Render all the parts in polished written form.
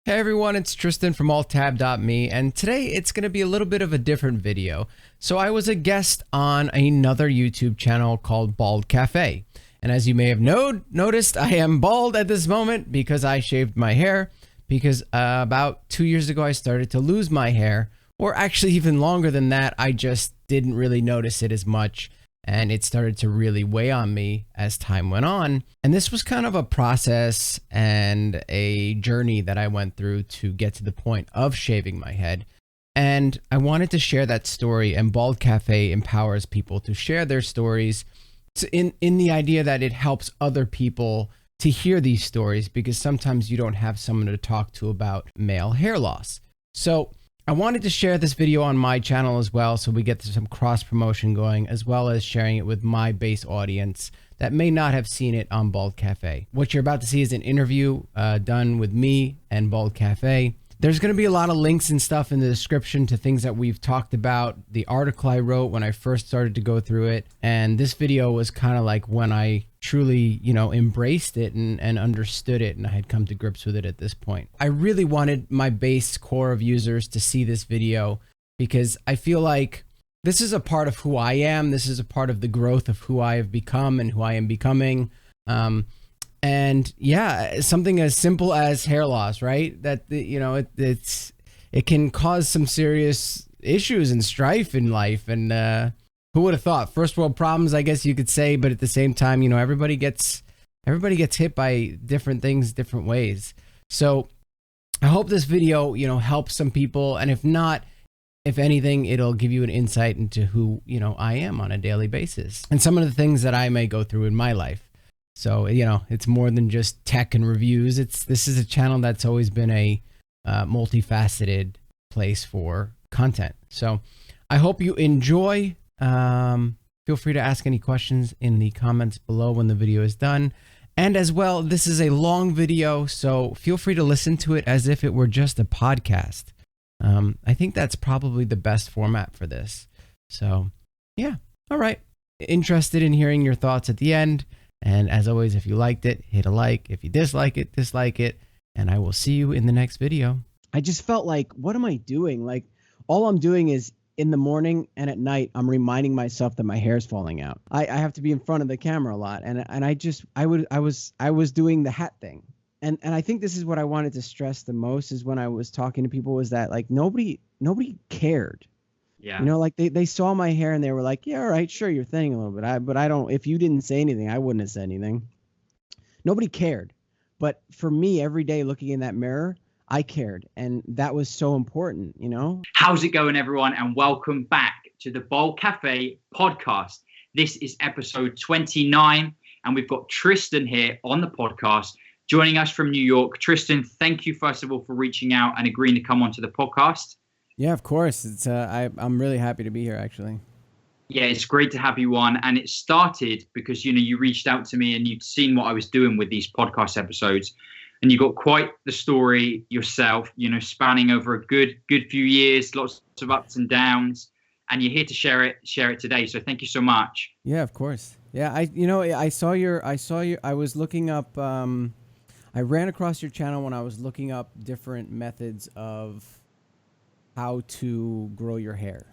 Hey everyone, it's Tristan from altab.me, and today it's going to be a little bit of a different video. So I was a guest on another YouTube channel called Baldcafe, and as you may have noticed, I am bald at this moment because I shaved my hair, because about 2 years ago I started to lose my hair, or actually even longer than that. I just didn't really notice it as much, and it started to really weigh on me as time went on. And this was kind of a process and a journey that I went through to get to the point of shaving my head. And I wanted to share that story, and Baldcafe empowers people to share their stories in the idea that it helps other people to hear these stories, because sometimes you don't have someone to talk to about male hair loss. So I wanted to share this video on my channel as well, so we get some cross promotion going, as well as sharing it with my base audience that may not have seen it on Baldcafe. What you're about to see is an interview done with me and Baldcafe. There's going to be a lot of links and stuff in the description to things that we've talked about, the article I wrote when I first started to go through it, and this video was kind of like when I truly, embraced it and understood it, and I had come to grips with it at this point. I really wanted my base core of users to see this video because I feel like this is a part of who I am. This is a part of the growth of who I have become and who I am becoming. And yeah, something as simple as hair loss, right? That, it can cause some serious issues and strife in life. And who would have thought? First world problems, I guess you could say, but at the same time, everybody gets hit by different things, different ways. So I hope this video, helps some people. And if not, if anything, it'll give you an insight into who, I am on a daily basis and some of the things that I may go through in my life. So, it's more than just tech and reviews. This is a channel that's always been a multifaceted place for content. So I hope you enjoy. Feel free to ask any questions in the comments below when the video is done. And as well, this is a long video, so feel free to listen to it as if it were just a podcast. I think that's probably the best format for this. So yeah, all right. Interested in hearing your thoughts at the end. And as always, if you liked it, hit a like. If you dislike it, dislike it. And I will see you in the next video. I just felt like, what am I doing? Like, all I'm doing is in the morning and at night, I'm reminding myself that my hair is falling out. I have to be in front of the camera a lot. And I was doing the hat thing. And I think this is what I wanted to stress the most, is when I was talking to people, was that like nobody cared. Yeah. Like they saw my hair and they were like, yeah, all right, sure, you're thinning a little bit. But I don't, if you didn't say anything, I wouldn't have said anything. Nobody cared. But for me, every day looking in that mirror, I cared. And that was so important, How's it going, everyone? And welcome back to the Baldcafe podcast. This is episode 29. And we've got Tristan here on the podcast, joining us from New York. Tristan, thank you, first of all, for reaching out and agreeing to come onto the podcast. Yeah, of course. It's I'm really happy to be here, actually. Yeah, it's great to have you on. And it started because, you reached out to me and you'd seen what I was doing with these podcast episodes. And you got quite the story yourself, spanning over a good few years, lots of ups and downs. And you're here to share it today. So thank you so much. Yeah, of course. Yeah, I was looking up, I ran across your channel when I was looking up different methods of how to grow your hair.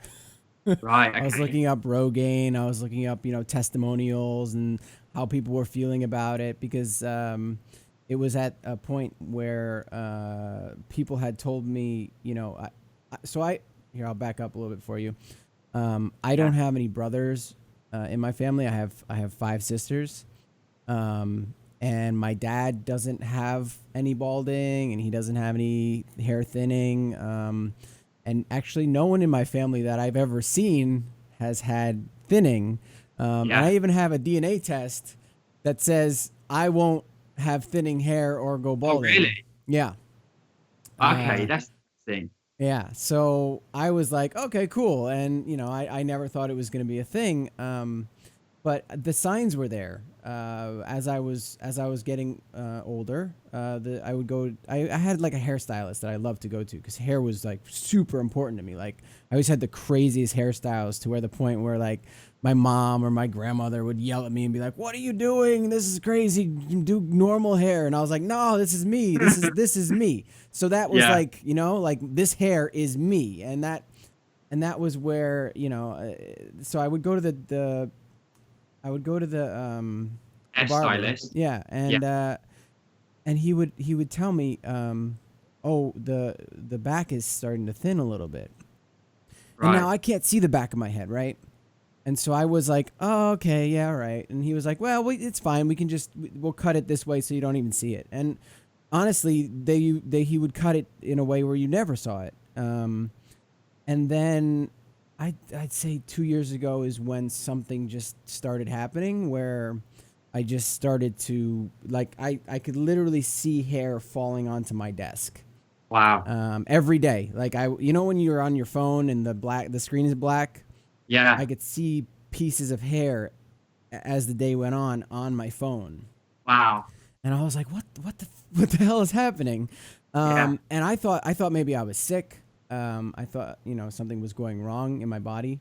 Right. Okay. I was looking up Rogaine. I was looking up, testimonials and how people were feeling about it, because it was at a point where people had told me, here, I'll back up a little bit for you. I don't have any brothers in my family. I have 5 sisters. And my dad doesn't have any balding, and he doesn't have any hair thinning. And actually, no one in my family that I've ever seen has had thinning. And I even have a DNA test that says I won't have thinning hair or go balding. Oh, really? Yeah. Okay, that's the thing. Yeah. So I was like, okay, cool. And, I never thought it was going to be a thing. but the signs were there. As I was getting older, I had like a hairstylist that I loved to go to because hair was like super important to me. Like I always had the craziest hairstyles to where the point where like my mom or my grandmother would yell at me and be like, "What are you doing? This is crazy. You do normal hair." And I was like, "No, this is me. This is me." So that was like, you know, like this hair is me, and that was where, you know, so I would go to the barber. Hairstylist. Yeah, and he would tell me, "Oh, the back is starting to thin a little bit." Right. And now I can't see the back of my head, right? And so I was like, "Oh, okay, yeah, all right." And he was like, "Well, it's fine. We'll cut it this way so you don't even see it." And honestly, he would cut it in a way where you never saw it. And then I'd say 2 years ago is when something just started happening where I just started to, like, I could literally see hair falling onto my desk. Wow. Every day. Like you know when you're on your phone and the screen is black? Yeah. I could see pieces of hair as the day went on my phone. Wow. And I was like, what the hell is happening? And I thought maybe I was sick. I thought, you know, something was going wrong in my body,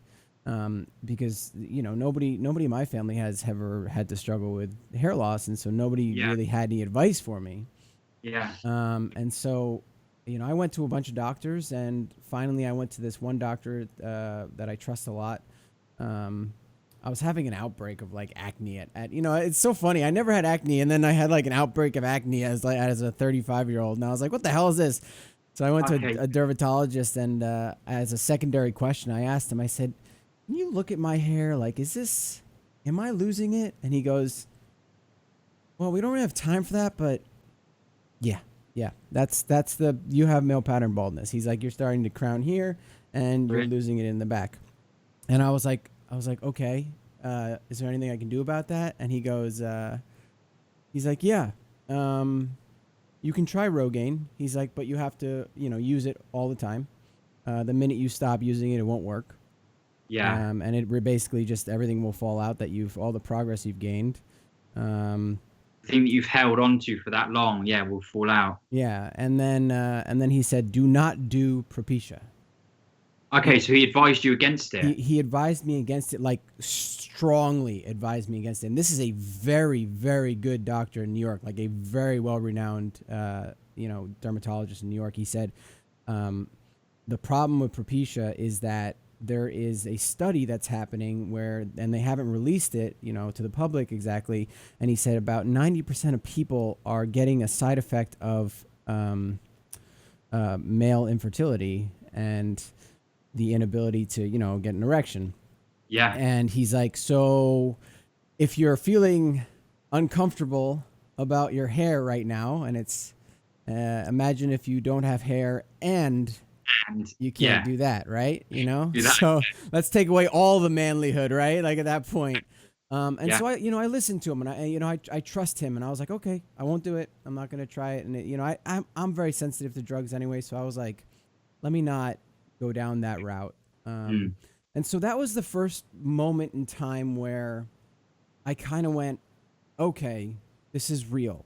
because, you know, nobody in my family has ever had to struggle with hair loss, and so nobody really had any advice for me. Yeah. And so, you know, I went to a bunch of doctors, and finally I went to this one doctor that I trust a lot. I was having an outbreak of like acne at you know, it's so funny. I never had acne, and then I had like an outbreak of acne as a 35-year-old, and I was like, what the hell is this? So I went to a dermatologist, and as a secondary question, I asked him, I said, "Can you look at my hair? Like, am I losing it?" And he goes, "Well, we don't really have time for that, but yeah, you have male pattern baldness." He's like, "You're starting to crown here, and you're losing it in the back." And I was like, "Okay, is there anything I can do about that?" And he goes, he's like, "Yeah, you can try Rogaine." He's like, "But you have to, you know, use it all the time. The minute you stop using it, it won't work. Yeah. And everything will fall out all the progress you've gained. The thing that you've held on to for that long, will fall out." Yeah, and then he said, "Do not do Propecia." Okay, so he advised you against it. He advised me against it, like strongly advised me against it. And this is a very, very good doctor in New York, like a very well-renowned, you know, dermatologist in New York. He said, the problem with Propecia is that there is a study that's happening and they haven't released it, you know, to the public exactly. And he said about 90% of people are getting a side effect of male infertility and the inability to, you know, get an erection. Yeah. And he's like, so if you're feeling uncomfortable about your hair right now, and it's, imagine if you don't have hair and you can't do that, right? You know, so let's take away all the manlyhood, right? Like at that point. So I listened to him, and I trust him, and I was like, okay, I won't do it. I'm not going to try it. And I'm very sensitive to drugs anyway. So I was like, let me not go down that route. And so that was the first moment in time where I kind of went, okay, this is real.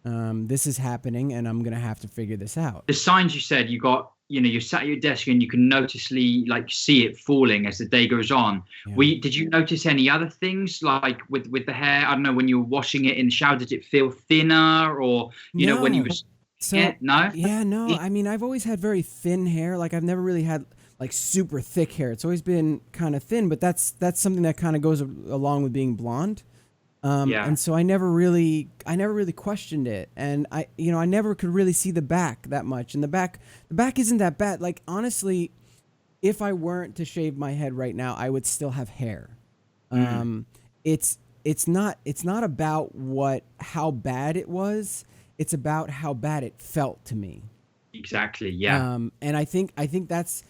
This is happening, and I'm going to have to figure this out. The signs you said you got, you know, you're sat at your desk and you can noticeably like see it falling as the day goes on. Yeah. Did you notice any other things like with the hair? I don't know, when you were washing it in the shower, did it feel thinner, or, you know, when you were... No? Yeah, no. I mean, I've always had very thin hair. Like I've never really had like super thick hair. It's always been kind of thin, but that's something that kind of goes along with being blonde. And so I never really questioned it. And I never could really see the back that much. And the back isn't that bad. Like, honestly, if I weren't to shave my head right now, I would still have hair. It's not about how bad it was. It's about how bad it felt to me. Exactly. Yeah. And I think that's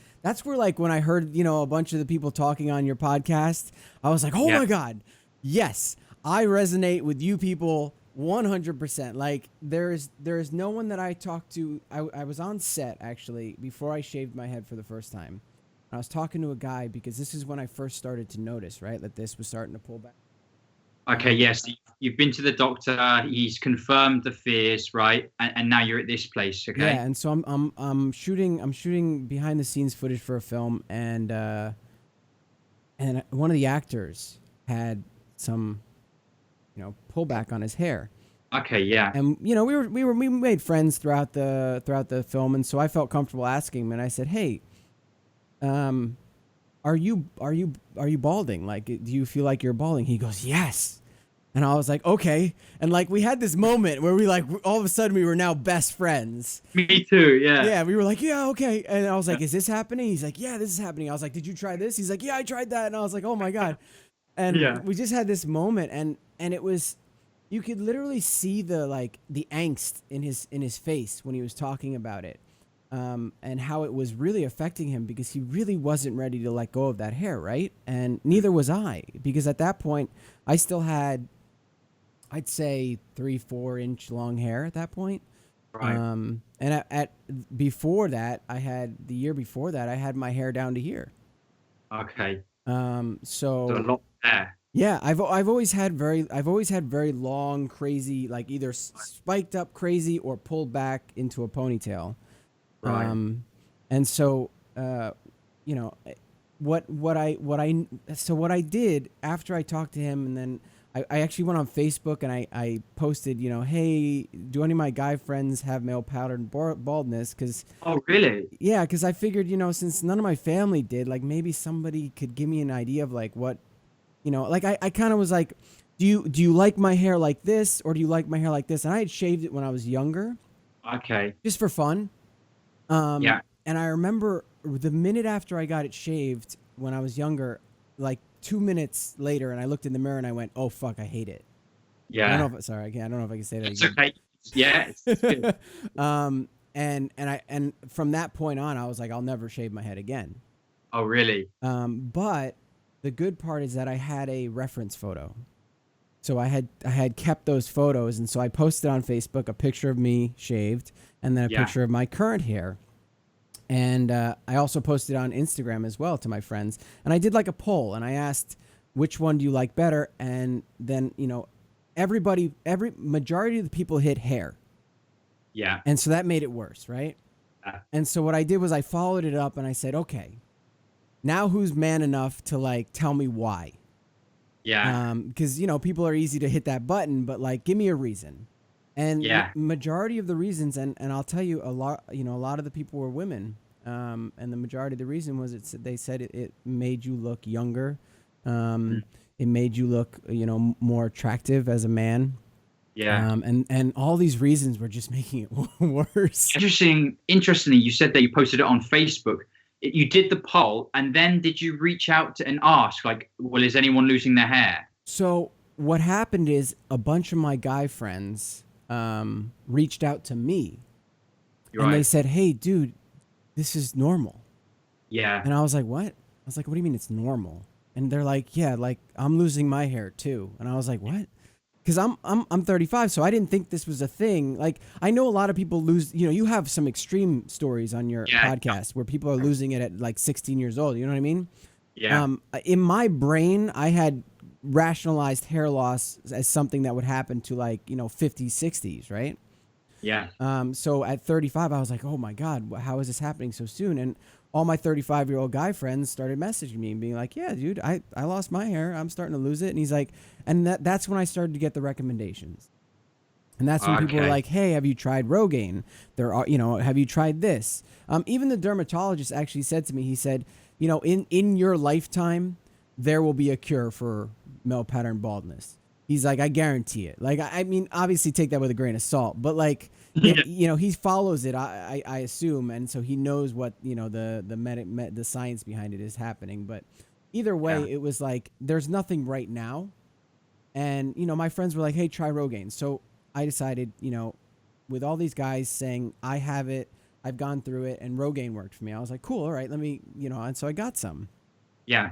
where, like, when I heard, you know, a bunch of the people talking on your podcast, I was like, oh my God, yes. I resonate with you people 100%. Like there is no one that I talked to. I was on set actually before I shaved my head for the first time. I was talking to a guy because this is when I first started to notice, right, that this was starting to pull back. Okay, yes, you've been to the doctor. He's confirmed the fears, right? And now you're at this place. Okay. Yeah, and so I'm shooting behind the scenes footage for a film, and one of the actors had some, pullback on his hair. Okay, yeah. And we made friends throughout the film, and so I felt comfortable asking him, and I said, "Hey, are you balding? Like, do you feel like you're balding?" He goes, "Yes." And I was like, "Okay." And like we had this moment where we like all of a sudden we were now best friends. Me too. Yeah. Yeah, we were like, "Yeah, okay." And I was like, "Is this happening?" He's like, "Yeah, this is happening." I was like, "Did you try this?" He's like, "Yeah, I tried that." And I was like, "Oh my God." And we just had this moment, and it was, you could literally see the angst in his face when he was talking about it, and how it was really affecting him because he really wasn't ready to let go of that hair, right? And neither was I, because at that point I still had, I'd say 3-4 inch long hair at that point. Right. And at before that, the year before that, I had my hair down to here. Okay. So So a lot there. yeah, I've always had very long, crazy, like either spiked up crazy or pulled back into a ponytail. Right. And so, what I did after I talked to him, and then I actually went on Facebook and I posted, "Hey, do any of my guy friends have male pattern baldness?" Because Oh, really? yeah, because I figured, since none of my family did, like maybe somebody could give me an idea of like what, like I kind of was like, do you like my hair like this, or do you like my hair like this? And I had shaved it when I was younger, Okay. just for fun. Yeah. And I remember the minute after I got it shaved when I was younger, like 2 minutes later, and I looked in the mirror and I went, "Oh fuck, I hate it." I don't Yeah. know if sorry, I don't know if I can say that It's again. okay. Yeah. It's good. And from that point on, I was like, I'll never shave my head again. Oh, really? But the good part is that I had a reference photo. So I had kept those photos, and so I posted on Facebook a picture of me shaved and then a picture of my current hair. And I also posted on Instagram as well to my friends. And I did like a poll, and I asked, which one do you like better? And then, every majority of the people hit hair. Yeah. And so that made it worse, right? And so what I did was I followed it up and I said, okay, now who's man enough to like tell me why? Yeah. Because, people are easy to hit that button, but like, give me a reason. And majority of the reasons, and I'll tell you a lot of the people were women. And the majority of the reason was they said it made you look younger. It made you look, more attractive as a man. Yeah. And all these reasons were just making it worse. Interestingly, you said that you posted it on Facebook. You did the poll, and then did you reach out and ask, like, well, is anyone losing their hair? So what happened is a bunch of my guy friends reached out to me, and they said, "Hey, dude, this is normal." Yeah. And I was like, "What?" I was like, "What do you mean it's normal?" And they're like, "Yeah, like I'm losing my hair too." And I was like, "What?" Because I'm 35, so I didn't think this was a thing. Like, I know a lot of people lose. You have some extreme stories on your podcast where people are losing it at like 16 years old. You know what I mean? Yeah. In my brain, I had rationalized hair loss as something that would happen to like 50s, 60s, right? Yeah. So at 35, I was like, "Oh my God, how is this happening so soon?" And all my 35-year-old guy friends started messaging me and being like, "Yeah, dude, I lost my hair. I'm starting to lose it." And he's like, and that's when I started to get the recommendations. And that's when people were like, "Hey, have you tried Rogaine? There are, have you tried this?" Even the dermatologist actually said to me, he said, in your lifetime, there will be a cure for male pattern baldness. He's like, I guarantee it. Like, I mean, obviously take that with a grain of salt, but like, he follows it, I assume. And so he knows what, the science behind it is happening. But either way, it was like, there's nothing right now. And, my friends were like, "Hey, try Rogaine." So I decided, with all these guys saying, I have it, I've gone through it, and Rogaine worked for me. I was like, cool, all right, let me, and so I got some. Yeah.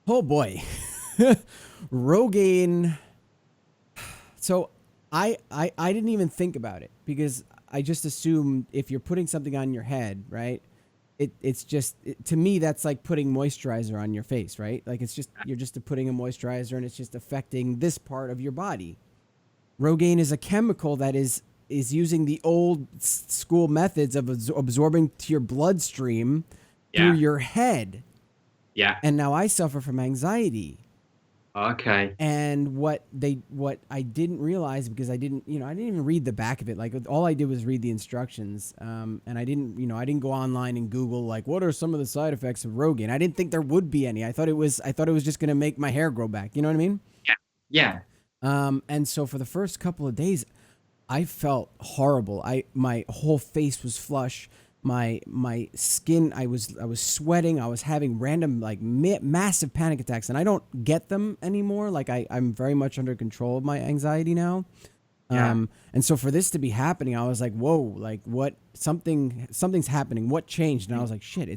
Oh boy. Rogaine. So I didn't even think about it because I just assumed if you're putting something on your head, right, it's just to me that's like putting moisturizer on your face, right? Like it's just you're just putting a moisturizer and it's just affecting this part of your body. Rogaine is a chemical that is using the old school methods of absorbing to your bloodstream through Yeah. your head. Yeah. And now I suffer from anxiety. Okay. And what I didn't realize, because I didn't even read the back of it. Like all I did was read the instructions. And I didn't go online and Google like what are some of the side effects of Rogaine. I didn't think there would be any. I thought it was just going to make my hair grow back. You know what I mean? Yeah. Yeah. And so for the first couple of days, I felt horrible. My whole face was flush. My skin, I was sweating. I was having random like massive panic attacks, and I don't get them anymore. Like I'm very much under control of my anxiety now. Yeah. And so for this to be happening, I was like, whoa, like what? Something's happening. What changed? And I was like, shit,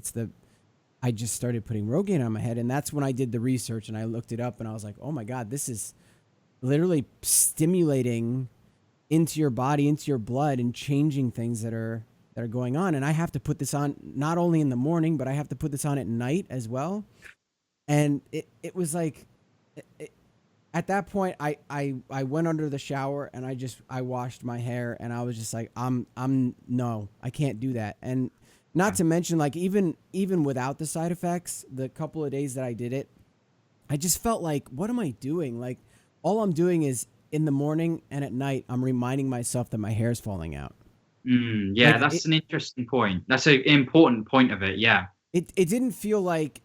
I just started putting Rogaine on my head, and that's when I did the research and I looked it up, and I was like, oh my god, this is literally stimulating into your body, into your blood, and changing things that are going on. And I have to put this on not only in the morning, but I have to put this on at night as well. And it was like, at that point, I went under the shower and I washed my hair, and I was just like, no, I can't do that. And not to mention, like even without the side effects, the couple of days that I did it, I just felt like, what am I doing? Like all I'm doing is in the morning and at night, I'm reminding myself that my hair is falling out. Yeah, Like that's an interesting point. That's an important point of it. Yeah. it didn't feel like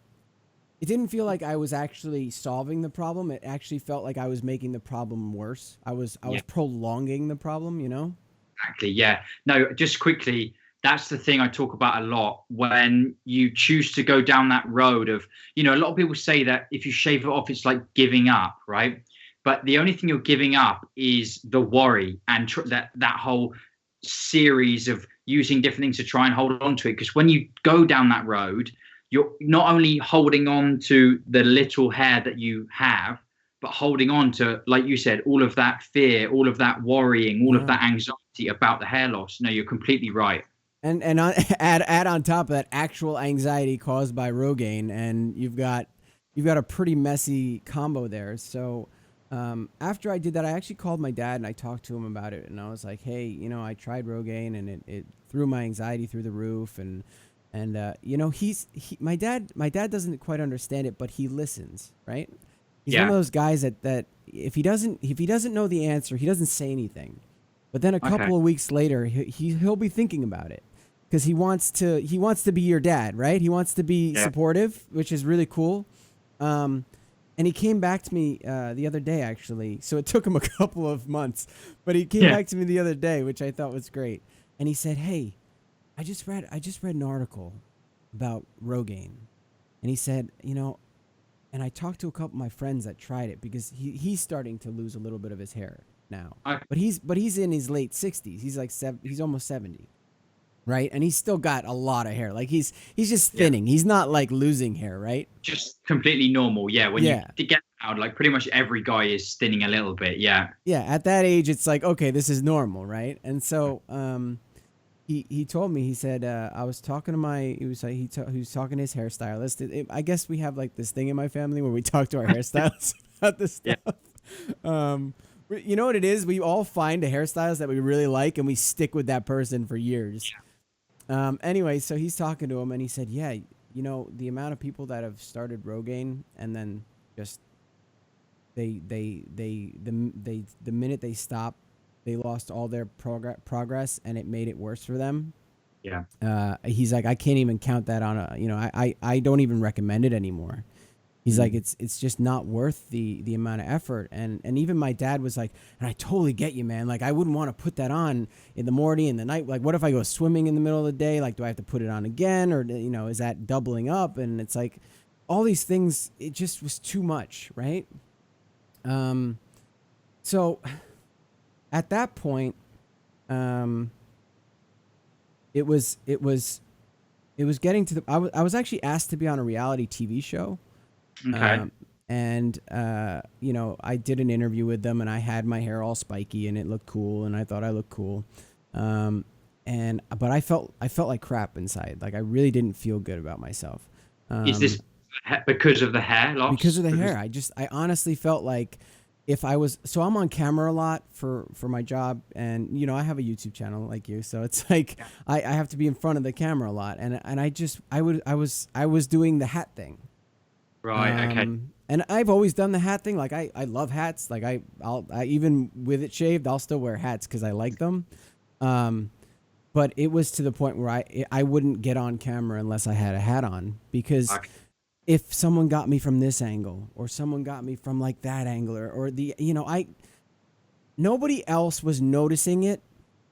I was actually solving the problem. It actually felt like I was making the problem worse. I was prolonging the problem, you know? Exactly. Yeah. No, just quickly, that's the thing I talk about a lot when you choose to go down that road of, a lot of people say that if you shave it off, it's like giving up, right? But the only thing you're giving up is the worry and that whole series of using different things to try and hold on to it. Because when you go down that road, you're not only holding on to the little hair that you have, but holding on to, like you said, all of that fear, all of that worrying, all of that anxiety about the hair loss. No, you're completely right. And add on top of that actual anxiety caused by Rogaine, and you've got a pretty messy combo there. So after I did that, I actually called my dad and I talked to him about it, and I was like, hey, I tried Rogaine and it threw my anxiety through the roof, and my dad doesn't quite understand it, but he listens, right? He's one of those guys that if he doesn't know the answer, he doesn't say anything. But then a couple of weeks later, he'll be thinking about it, because he wants to be your dad, right? He wants to be supportive, which is really cool. And he came back to me the other day, actually. So it took him a couple of months, but he came back to me the other day, which I thought was great. And he said, "Hey, I just read an article about Rogaine," and he said, and I talked to a couple of my friends that tried it, because he's starting to lose a little bit of his hair now, but he's in his late 60s. He's like he's almost 70. Right, and he's still got a lot of hair. Like he's just thinning. He's not like losing hair, right? Just completely normal. Yeah, when you get out, like pretty much every guy is thinning a little bit. Yeah. Yeah, at that age, it's like, okay, this is normal, right? And so he told me, he said, I was talking to he was talking to his hairstylist. I guess we have like this thing in my family where we talk to our hairstylists about this stuff. You know what it is? We all find a hairstylist that we really like, and we stick with that person for years. Yeah. Anyway, so he's talking to him, and he said, yeah, the amount of people that have started Rogaine and then just the minute they stopped, they lost all their progress, and it made it worse for them. Yeah. He's like, I can't even count that on I don't even recommend it anymore. He's like, it's just not worth the amount of effort. And even my dad was like, and I totally get you, man. Like, I wouldn't want to put that on in the morning and the night. Like, what if I go swimming in the middle of the day? Like, do I have to put it on again? Or, is that doubling up? And it's like, all these things, it just was too much, right? So at that point, it was getting to I was actually asked to be on a reality TV show. Okay. I did an interview with them, and I had my hair all spiky, and it looked cool, and I thought I looked cool. but I felt like crap inside. Like I really didn't feel good about myself. Is this because of the hair loss? Because of the hair. I honestly felt like if I was, so I'm on camera a lot for my job, and you know, I have a YouTube channel like you, so it's like I have to be in front of the camera a lot, and I was doing the hat thing. Right. Okay. And I've always done the hat thing. Like I love hats. Like I even with it shaved, I'll still wear hats because I like them. But it was to the point where I wouldn't get on camera unless I had a hat on, because if someone got me from this angle, or someone got me from like that angle, or the, you know, nobody else was noticing it.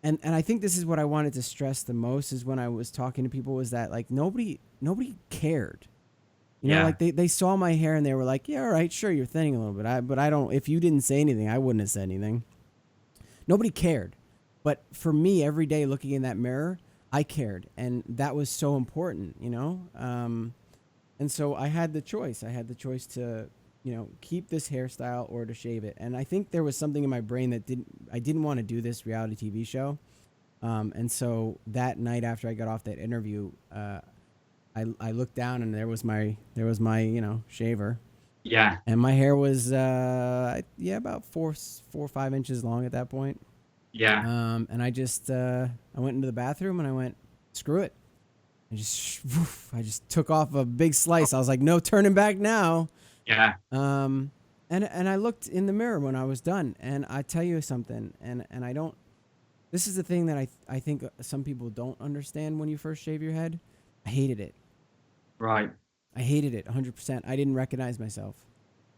And I think this is what I wanted to stress the most, is when I was talking to people, was that like nobody cared. You know, like they saw my hair and they were like, yeah, all right, sure, you're thinning a little bit. But I don't, if you didn't say anything, I wouldn't have said anything. Nobody cared. But for me, every day looking in that mirror, I cared. And that was so important, you know? And so I had the choice. I had the choice to, you know, keep this hairstyle or to shave it. And I think there was something in my brain that I didn't want to do this reality TV show. And so that night after I got off that interview, I looked down and there was my, you know, shaver. Yeah. And my hair was, about 4 or 5 inches long at that point. Yeah. And I just, I went into the bathroom and I went, screw it. I just took off a big slice. I was like, no turning back now. Yeah. And I looked in the mirror when I was done, and I tell you something, and I don't, this is the thing that I think some people don't understand when you first shave your head. I hated it. Right. I hated it 100%. I didn't recognize myself.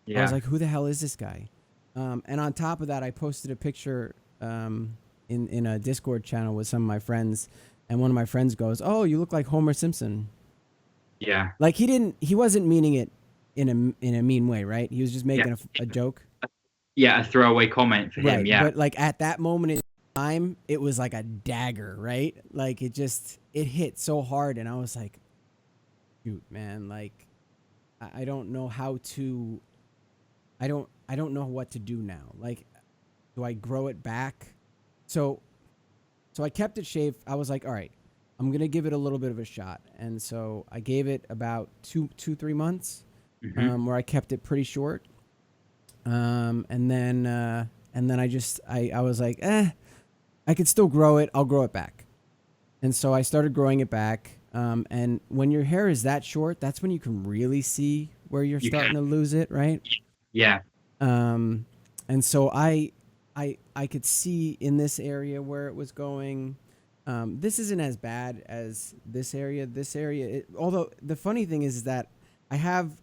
Yeah. I was like, who the hell is this guy? And on top of that, I posted a picture in a Discord channel with some of my friends, and one of my friends goes, "Oh, you look like Homer Simpson." Yeah. Like he wasn't meaning it in a mean way, right? He was just making a joke. Yeah, a throwaway comment for him, yeah. But like at that moment in time, it was like a dagger, right? Like it hit so hard, and I was like, shoot, man, like I don't know how to, I don't know what to do now. Like, do I grow it back? So I kept it shaved. I was like, all right, I'm going to give it a little bit of a shot. And so I gave it about 3 months, where I kept it pretty short. And then I was like, I could still grow it. I'll grow it back. And so I started growing it back. And when your hair is that short, that's when you can really see where you're starting to lose it, right? Yeah. And so I could see in this area where it was going. This isn't as bad as this area. Although the funny thing is that I have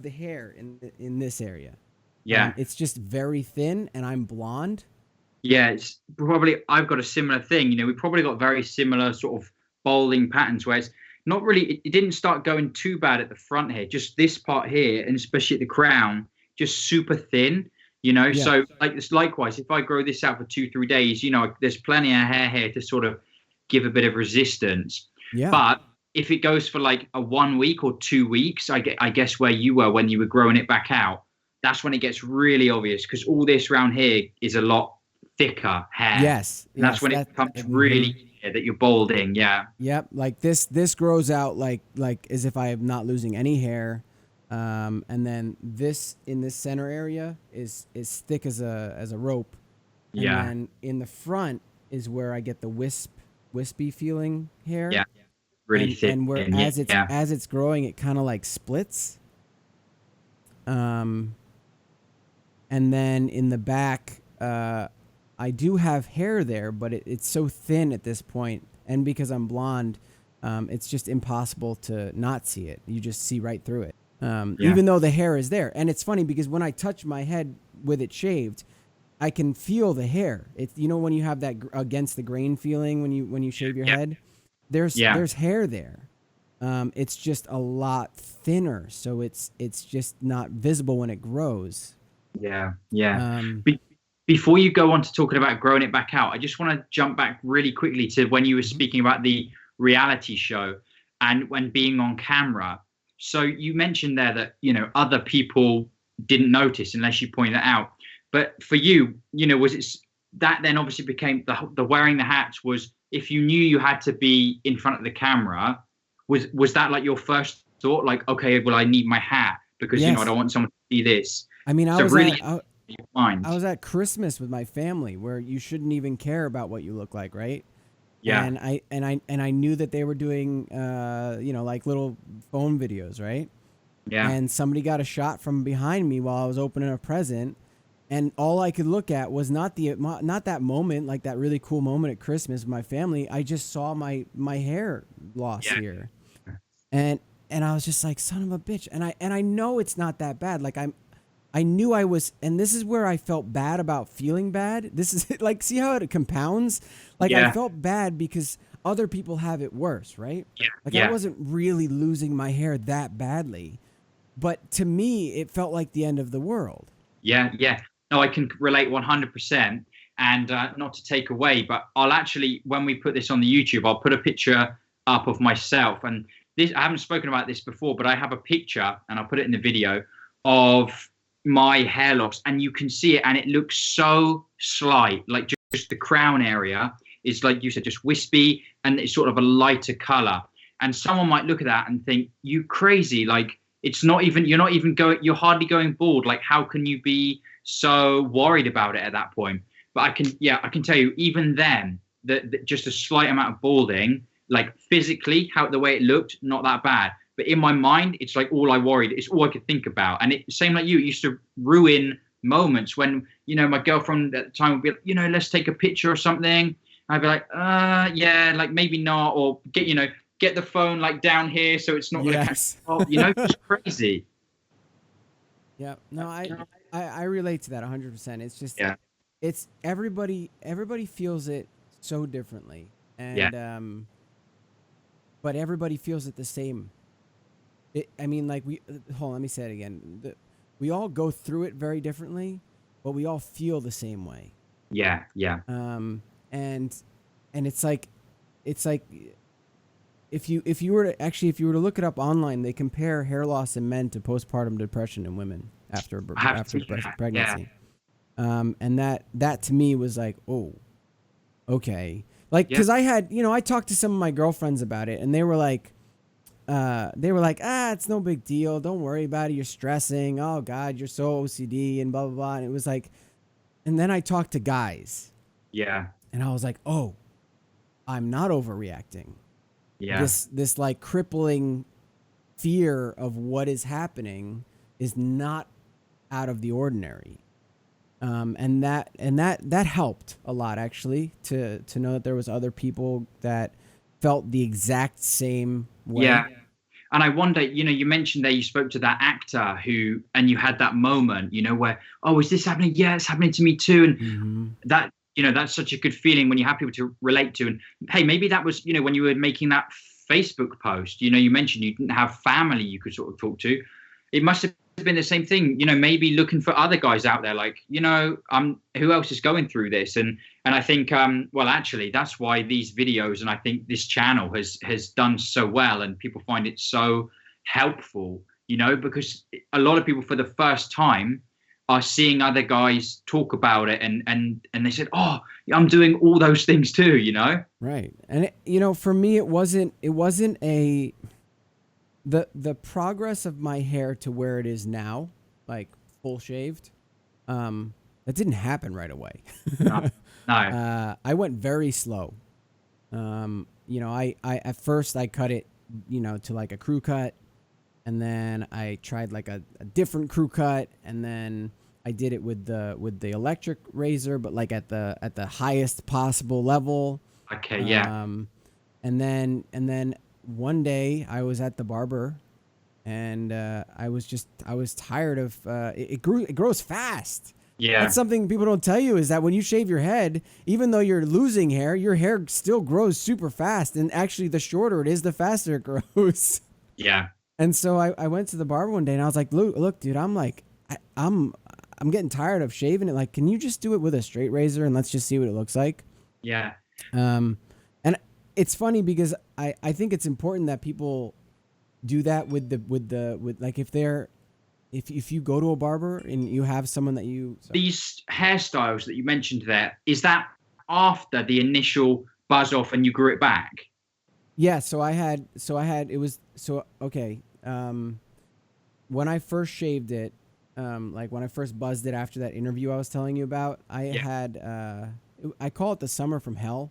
the hair in this area. Yeah. It's just very thin, and I'm blonde. Yeah, it's probably, I've got a similar thing. You know, we probably got very similar sort of balding patterns where it's not really, it didn't start going too bad at the front here, just this part here, and especially at the crown, just super thin, you know. Yeah. So like this, likewise, if I grow this out for 2-3 days, you know, there's plenty of hair here to sort of give a bit of resistance. Yeah. But if it goes for like a 1 week or 2 weeks, I guess where you were when you were growing it back out, that's when it gets really obvious, because all this around here is a lot thicker hair. Yes. And that's when it becomes really clear that you're balding. Yeah. Yep. Like this grows out like as if I am not losing any hair. And then this in this center area is thick as a rope. And then in the front is where I get the wispy feeling hair. Yeah. Really thick. And where as it's growing, it kind of like splits. And then in the back, I do have hair there, but it's so thin at this point, and because I'm blonde, it's just impossible to not see it. You just see right through it, even though the hair is there. And it's funny because when I touch my head with it shaved, I can feel the hair. It's, you know, when you have that against the grain feeling when you shave your head, there's hair there. It's just a lot thinner, so it's just not visible when it grows. Yeah. Before you go on to talking about growing it back out, I just want to jump back really quickly to when you were speaking about the reality show and when being on camera. So you mentioned there that, you know, other people didn't notice unless you pointed it out. But for you, you know, was it that then obviously became the wearing the hats was if you knew you had to be in front of the camera, was that like your first thought? Like, okay, well, I need my hat because, Yes. I don't want someone to see this. I mean, So really, I was at Christmas with my family where you shouldn't even care about what you look like, right? Yeah. And I knew that they were doing like little phone videos, right? Yeah. And somebody got a shot from behind me while I was opening a present, and all I could look at was not that moment, like that really cool moment at Christmas with my family. I just saw my hair loss here, and I was just like, son of a bitch. And I know it's not that bad. Like I knew I was, and this is where I felt bad about feeling bad. This is like, see how it compounds? Like I felt bad because other people have it worse, right? Yeah. Like I wasn't really losing my hair that badly, but to me, it felt like the end of the world. Yeah. Yeah. No, I can relate 100%. And not to take away, but I'll actually, when we put this on the YouTube, I'll put a picture up of myself. And this, I haven't spoken about this before, but I have a picture, and I'll put it in the video, of my hair loss, and you can see it, and it looks so slight, like just the crown area is, like you said, just wispy, and it's sort of a lighter color. And someone might look at that and think, you crazy, like it's not even, you're hardly going bald, like how can you be so worried about it at that point? But I can tell you, even then, that just a slight amount of balding, like physically, how the way it looked, not that bad. But in my mind, it's like all I worried. It's all I could think about. And it, same like you, it used to ruin moments when, my girlfriend at the time would be like, let's take a picture or something. I'd be like, yeah, like maybe not. Or get the phone like down here so it's not Yes. It's crazy. Yeah. No, I relate to that 100%. It's just, it's everybody feels it so differently. And, but everybody feels it the same. Let me say it again. We all go through it very differently, but we all feel the same way. Yeah, yeah. And it's like if you were to look it up online, they compare hair loss in men to postpartum depression in women after pregnancy. Yeah. And that to me was like, oh, okay. Like, cause I had, I talked to some of my girlfriends about it, and they were like, it's no big deal. Don't worry about it. You're stressing. Oh God, you're so OCD and blah, blah, blah. And it was like, and then I talked to guys. Yeah. And I was like, oh, I'm not overreacting. Yeah. This like crippling fear of what is happening is not out of the ordinary. And that helped a lot, actually, to know that there was other people that felt the exact same way. Yeah. And I wonder, you mentioned there you spoke to that actor and you had that moment, where, oh, is this happening? Yeah, it's happening to me too. And that, that's such a good feeling when you have people to relate to. And hey, maybe that was, when you were making that Facebook post, you mentioned you didn't have family you could sort of talk to. It must have been the same thing, maybe looking for other guys out there, like, who else is going through this? And I think, well, actually, that's why these videos, and I think this channel has done so well, and people find it so helpful, because a lot of people for the first time are seeing other guys talk about it, and they said, oh, I'm doing all those things too, Right. And for me, it wasn't the progress of my hair to where it is now, like full shaved, that didn't happen right away. No. I went very slow. I at first I cut it, to like a crew cut, and then I tried like a different crew cut, and then I did it with the electric razor, but like at the highest possible level. Okay, yeah. And then one day I was at the barber, and I was tired of it grows fast. Yeah. That's something people don't tell you, is that when you shave your head, even though you're losing hair, your hair still grows super fast. And actually, the shorter it is, the faster it grows. Yeah. And so I went to the barber one day, and I was like, look, dude, I'm getting tired of shaving it. Like, can you just do it with a straight razor and let's just see what it looks like? Yeah. And it's funny because I think it's important that people do that with like if you go to a barber and you have someone that these hairstyles that you mentioned there, is that after the initial buzz off and you grew it back? Yeah, okay. When I first shaved it, like when I first buzzed it after that interview I was telling you about, I call it the summer from hell.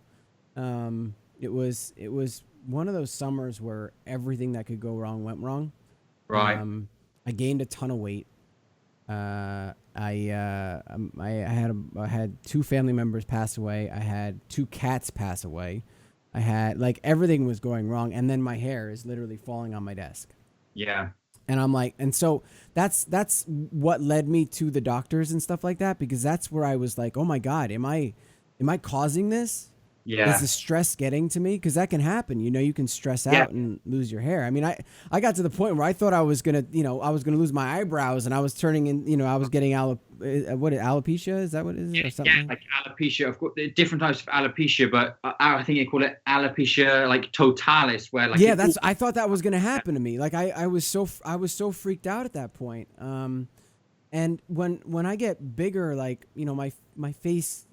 It was one of those summers where everything that could go wrong went wrong. Right. I gained a ton of weight. I had 2 family members pass away. I had 2 cats pass away. I had, like, everything was going wrong, and then my hair is literally falling on my desk. Yeah. And I'm like, and so that's what led me to the doctors and stuff like that, because that's where I was like, oh my God, am I causing this? Yeah. Is the stress getting to me? Because that can happen. You can stress out and lose your hair. I mean, I got to the point where I thought I was gonna lose my eyebrows, and I was turning in. I was getting alopecia? Is that what it is? Yeah, or something? yeah, like alopecia. I've got different types of alopecia, but I think they call it alopecia like totalis, where like I thought that was gonna happen to me. Like I was so freaked out at that point. And when I get bigger, like my face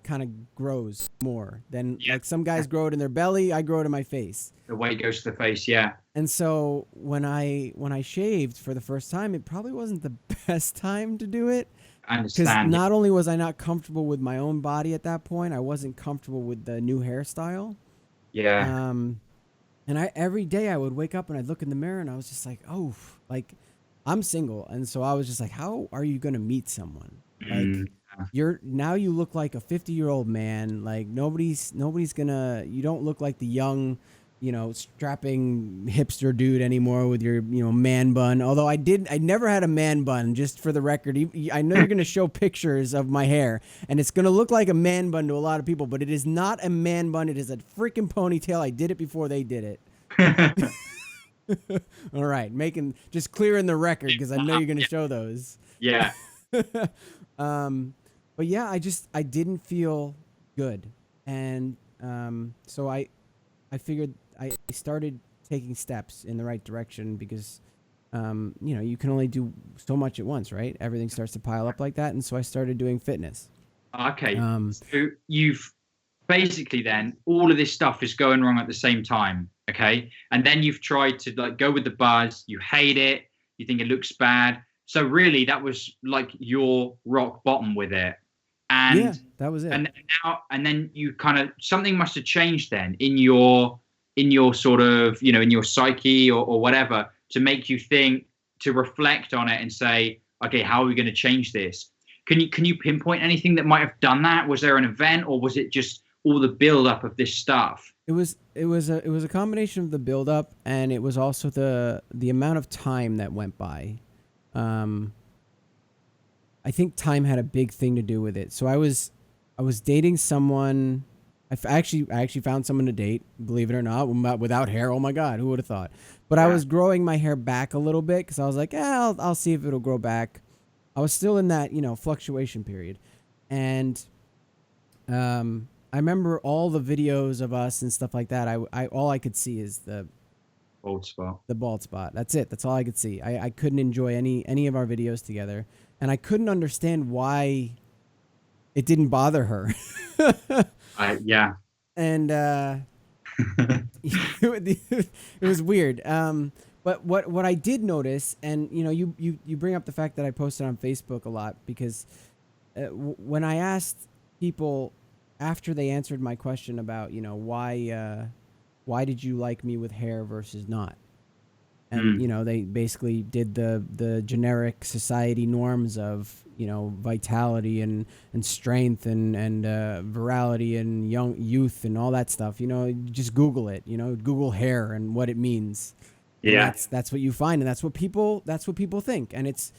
kind of grows more than like some guys grow it in their belly. I grow it in my face. The weight goes to the face, yeah. And so when I shaved for the first time, it probably wasn't the best time to do it. I understand. Because not only was I not comfortable with my own body at that point, I wasn't comfortable with the new hairstyle. Yeah. And every day I would wake up and I'd look in the mirror and I was just like, oh, like I'm single. And so I was just like, how are you going to meet someone? Like you look like a 50-year-old man. Like nobody's gonna, you don't look like the young, strapping hipster dude anymore with your, man bun. Although I never had a man bun, just for the record. I know you're going to show pictures of my hair and it's going to look like a man bun to a lot of people, but it is not a man bun. It is a freaking ponytail. I did it before they did it. All right. Just clearing the record, because I know you're going to show those. Yeah. But yeah, I didn't feel good. And so I figured I started taking steps in the right direction, because you can only do so much at once, right? Everything starts to pile up like that. And so I started doing fitness. Okay. So you've basically, then all of this stuff is going wrong at the same time. Okay. And then you've tried to like go with the buzz. You hate it. You think it looks bad. So really that was like your rock bottom with it. And yeah, that was it. And then you kind of, something must have changed then in your sort of, in your psyche or whatever, to make you think, to reflect on it and say, okay, how are we going to change this? Can you pinpoint anything that might have done that? Was there an event, or was it just all the build up of this stuff? It was a combination of the build up, and it was also the amount of time that went by. I think time had a big thing to do with it. So I was dating someone. I actually found someone to date, believe it or not, without hair. Oh my God, who would have thought? But I was growing my hair back a little bit, because I was like, I'll see if it'll grow back. I was still in that, fluctuation period. And I remember all the videos of us and stuff like that. All I could see is the bald spot. The bald spot. That's it. That's all I could see. I couldn't enjoy any of our videos together. And I couldn't understand why it didn't bother her. Yeah. And it was weird. But what I did notice, and you bring up the fact that I posted on Facebook a lot, because when I asked people after they answered my question about why did you like me with hair versus not, and they basically did the generic society norms of vitality and strength and virality and youth and all that stuff. Just Google it. Google hair and what it means. Yeah, that's what you find, and that's what people think, and it's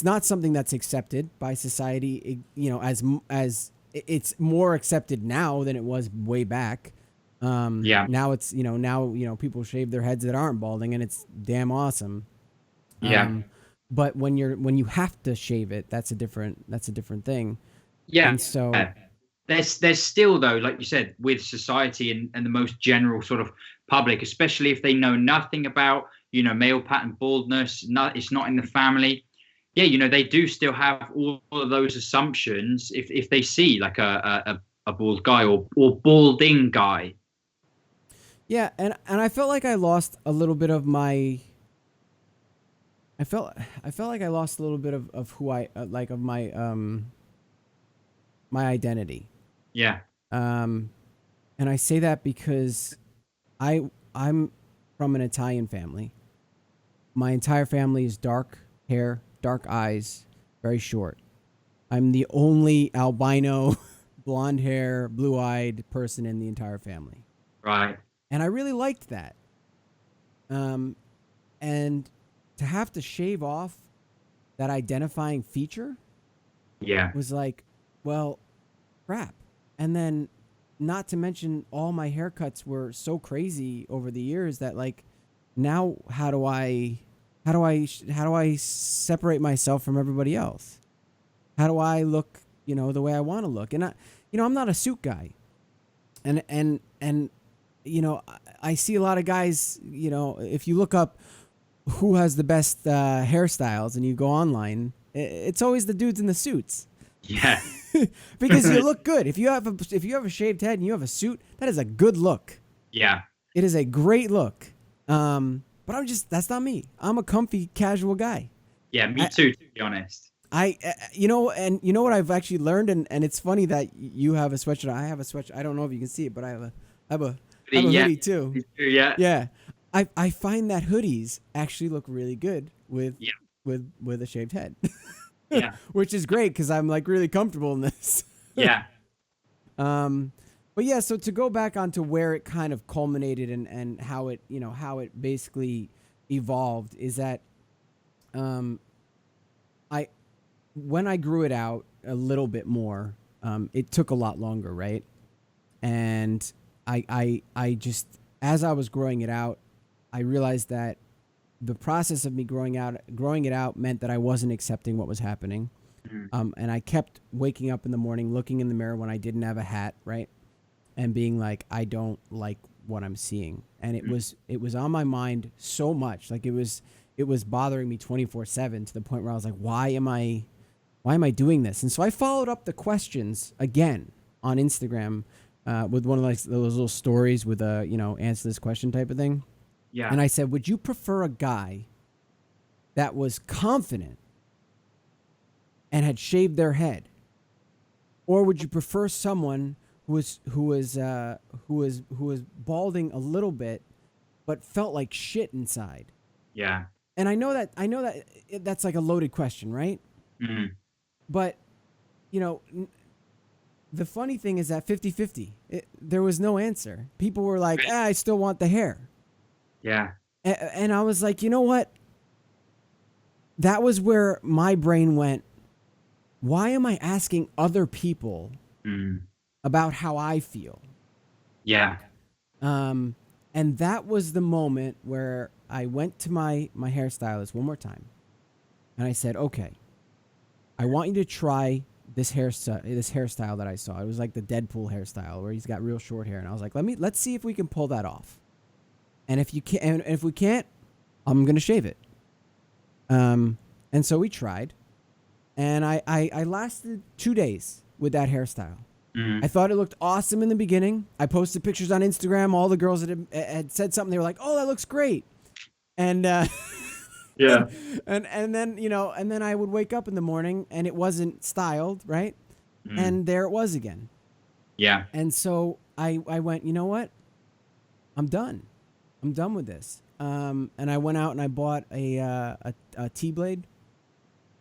not something that's accepted by society. As it's more accepted now than it was way back. Now it's people shave their heads that aren't balding, and it's damn awesome. But when you have to shave it, that's a different thing. Yeah. And so there's still, though, like you said, with society and the most general sort of public, especially if they know nothing about male pattern baldness, it's not in the family. Yeah, they do still have all of those assumptions. If they see like a a bald guy or balding guy. Yeah, and I felt like I lost a little bit of my. I felt like I lost a little bit of who I like of my my identity. Yeah. And I say that because I'm from an Italian family. My entire family is dark hair, dark eyes, very short. I'm the only albino, blonde hair, blue-eyed person in the entire family. Right. And I really liked that. And to have to shave off that identifying feature Yeah. was like, well, crap. And then not to mention all my haircuts were so crazy over the years that like now how do I separate myself from everybody else? How do I look, the way I want to look? And I'm not a suit guy. And I see a lot of guys, if you look up who has the best hairstyles and you go online, it's always the dudes in the suits. Yeah. Because you look good. If you have a shaved head and you have a suit, that is a good look. Yeah. It is a great look. But that's not me. I'm a comfy, casual guy. Yeah, me too, to be honest. You know what I've actually learned, and it's funny that you have a sweatshirt. I have a sweatshirt. I don't know if you can see it, but I have a hoodie too. Yeah. Yeah. I find that hoodies actually look really good with a shaved head. Yeah. Which is great because I'm like really comfortable in this. Yeah. But yeah, so to go back onto where it kind of culminated and how it basically evolved is that when I grew it out a little bit more, it took a lot longer, right? And I just, as I was growing it out, I realized that the process of me growing it out meant that I wasn't accepting what was happening. And I kept waking up in the morning, looking in the mirror when I didn't have a hat, right? And being like, I don't like what I'm seeing. And it was on my mind so much. Like it was bothering me 24/7 to the point where I was like, why am I doing this? And so I followed up the questions again on Instagram with one of those little stories with a, answer this question type of thing. Yeah. And I said, would you prefer a guy that was confident and had shaved their head, or would you prefer someone who was balding a little bit but felt like shit inside? Yeah. And I know that that's like a loaded question, right? Mm-hmm. But the funny thing is that 50-50, there was no answer. People were like, I still want the hair. Yeah. And I was like, you know what? That was where my brain went, why am I asking other people about how I feel? Yeah. And that was the moment where I went to my hairstylist one more time. And I said, okay, I want you to try this hairstyle that I saw. It was like the Deadpool hairstyle where he's got real short hair. And I was like, let's see if we can pull that off. And if we can't, I'm going to shave it. And so we tried. And I lasted 2 days with that hairstyle. I thought it looked awesome in the beginning. I posted pictures on Instagram. All the girls that had said something, they were like, oh, that looks great. And yeah. And then, and then I would wake up in the morning and it wasn't styled, right? And there it was again. Yeah. And so I went, you know what? I'm done with this. And I went out and I bought a T-blade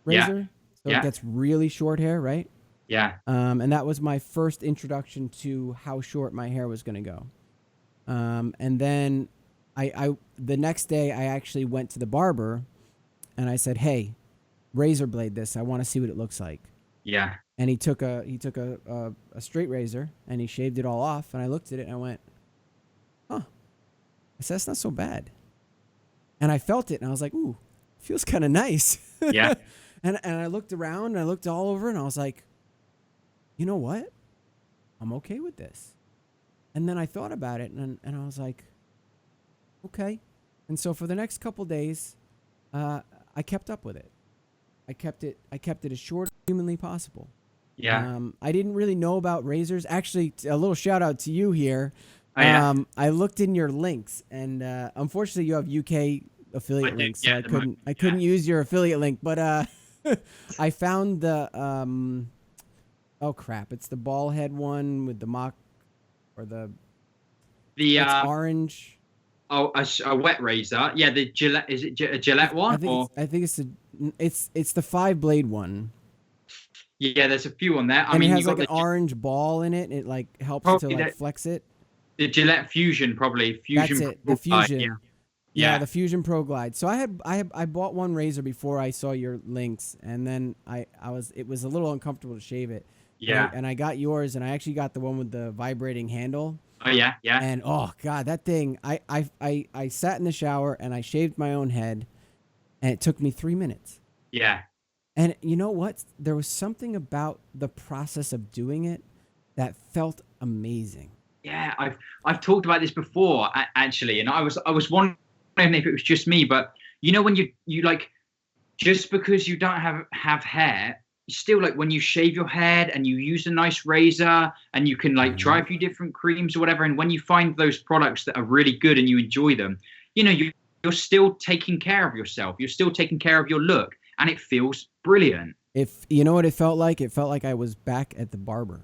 razor. So it gets really short hair, right? Yeah. And that was my first introduction to how short my hair was going to go. And then the next day I actually went to the barber and I said, hey, razor blade this. I want to see what it looks like. Yeah. And he took a straight razor and he shaved it all off. And I looked at it and I went, huh. I said, that's not so bad. And I felt it and I was like, ooh, feels kind of nice. Yeah. And I looked around and I looked all over and I was like, you know what? I'm okay with this. And then I thought about it and I was like, okay. And so for the next couple days, I kept up with it. I kept it as short as humanly possible. Yeah. I didn't really know about razors. Actually, a little shout out to you here. Oh, yeah. I looked in your links, and unfortunately, you have UK I affiliate do. links, so Yeah. I At the moment. couldn't use your affiliate link. But I found the oh crap, it's the ball head one with the mock or the The it's orange. oh, a wet razor. Yeah. The Gillette. Is it a Gillette one or? I think it's the 5-blade one. Yeah. There's a few on there. I And it mean, you has got like an orange ball in it. And it like helps to probably like flex it. the Gillette Fusion, probably That's Fusion. it. The Fusion. Yeah. Yeah, Yeah. the Fusion Pro Glide. So I bought one razor before I saw your links, and then it was a little uncomfortable to shave it. Yeah. And I got yours, and I actually got the one with the vibrating handle. Oh yeah. Yeah. And oh god, that thing! I sat in the shower and I shaved my own head, and it took me 3 minutes. Yeah. And you know what? There was something about the process of doing it that felt amazing. Yeah. I've talked about this before actually, and I was wondering if it was just me, but you know when you like, just because you don't have hair, still, like when you shave your head and you use a nice razor and you can like try a few different creams or whatever, and when you find those products that are really good and you enjoy them, you know, you're still taking care of yourself, you're still taking care of your look, and it feels brilliant. If you know what it felt like I was back at the barber.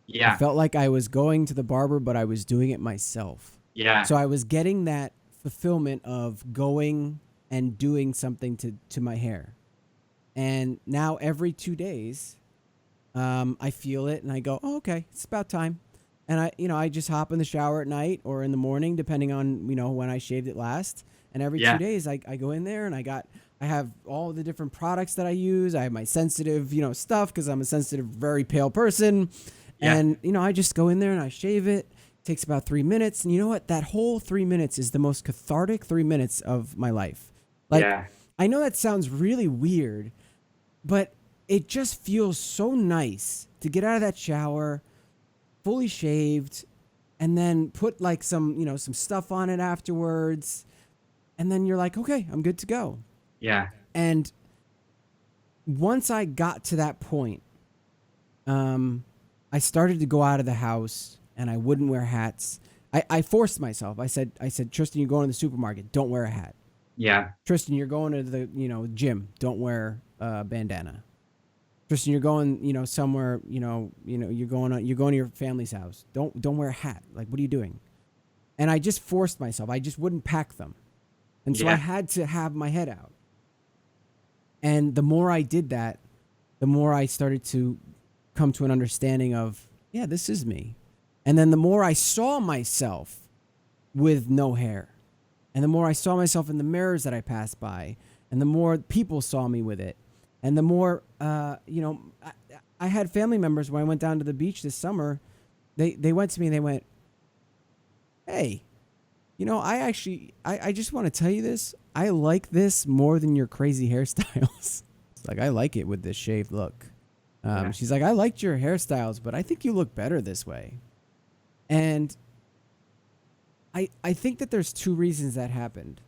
Yeah. I felt like I was going to the barber, but I was doing it myself. Yeah. So I was getting that fulfillment of going and doing something to my hair. And now every 2 days, I feel it and I go, oh, okay, it's about time. And I just hop in the shower at night or in the morning, depending on, when I shaved it last. And every 2 days I go in there and I have all the different products that I use. I have my sensitive, stuff, because I'm a sensitive, very pale person. Yeah. And, I just go in there and I shave it. It takes about 3 minutes. And you know what? That whole 3 minutes is the most cathartic 3 minutes of my life. Like, Yeah. I know that sounds really weird, but it just feels so nice to get out of that shower, fully shaved, and then put like some stuff on it afterwards. And then you're like, okay, I'm good to go. Yeah. And once I got to that point, I started to go out of the house and I wouldn't wear hats. I forced myself. I said, Tristan, you're going to the supermarket. Don't wear a hat. Yeah. Tristan, you're going to the, gym. Don't wear a bandana. Tristan, you're going, somewhere, you're going to your family's house. Don't wear a hat. Like, what are you doing? And I just forced myself. I just wouldn't pack them. And so I had to have my head out. And the more I did that, the more I started to come to an understanding of, yeah, this is me. And then the more I saw myself with no hair, and the more I saw myself in the mirrors that I passed by, and the more people saw me with it, and the more, I had family members when I went down to the beach this summer. They went to me and they went, hey, I just want to tell you this. I like this more than your crazy hairstyles. It's like, I like it with this shaved look. She's like, I liked your hairstyles, but I think you look better this way. And I think that there's two reasons that happened.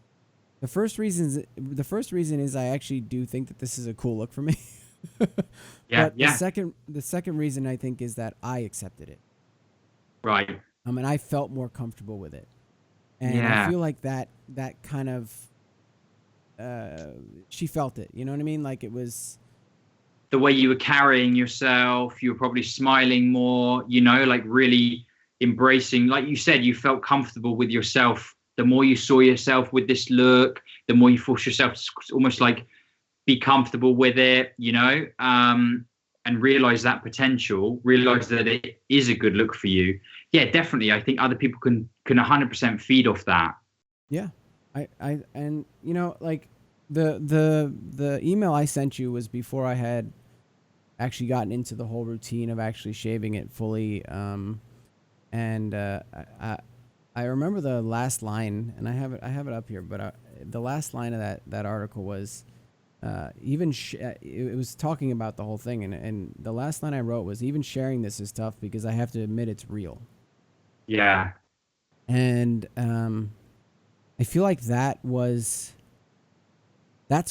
The first reason is I actually do think that this is a cool look for me. But the second reason I think is that I accepted it. Right. And I felt more comfortable with it. And I feel like that kind of she felt it. You know what I mean? Like, it was the way you were carrying yourself, you were probably smiling more, like really embracing, like you said, you felt comfortable with yourself. The more you saw yourself with this look, the more you forced yourself to almost like be comfortable with it, and realize that potential, realize that it is a good look for you. Yeah, definitely. I think other people can 100% feed off that. Yeah. And like the email I sent you was before I had actually gotten into the whole routine of actually shaving it fully. I remember the last line, and I have it up here, but the last line of that article was, it was talking about the whole thing. And the last line I wrote was, even sharing this is tough because I have to admit it's real. Yeah. And, I feel like that's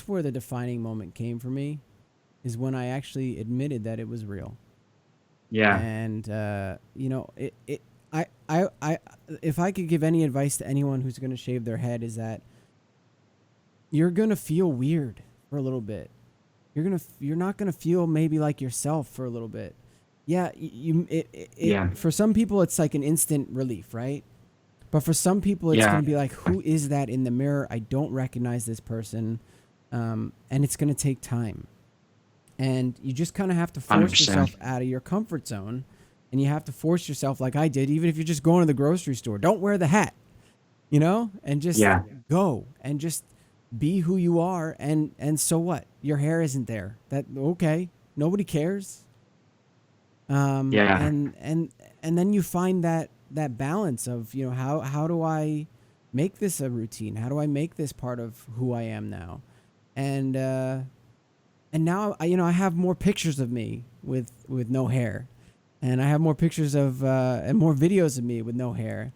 where the defining moment came for me, is when I actually admitted that it was real. Yeah. And you know, I if I could give any advice to anyone who's going to shave their head, is that you're going to feel weird for a little bit. You're not going to feel maybe like yourself for a little bit. Yeah, for some people it's like an instant relief, right? But for some people it's going to be like, who is that in the mirror? I don't recognize this person. And it's going to take time. And you just kind of have to force 100%. yourself out of your comfort zone. And you have to force yourself, like I did, even if you're just going to the grocery store. Don't wear the hat, you know, and just go and just be who you are. And so what? Your hair isn't there. Okay, nobody cares. And then you find that balance of, you know, how do I make this a routine? How do I make this part of who I am now? And now I have more pictures of me with no hair. And I have more pictures of and more videos of me with no hair.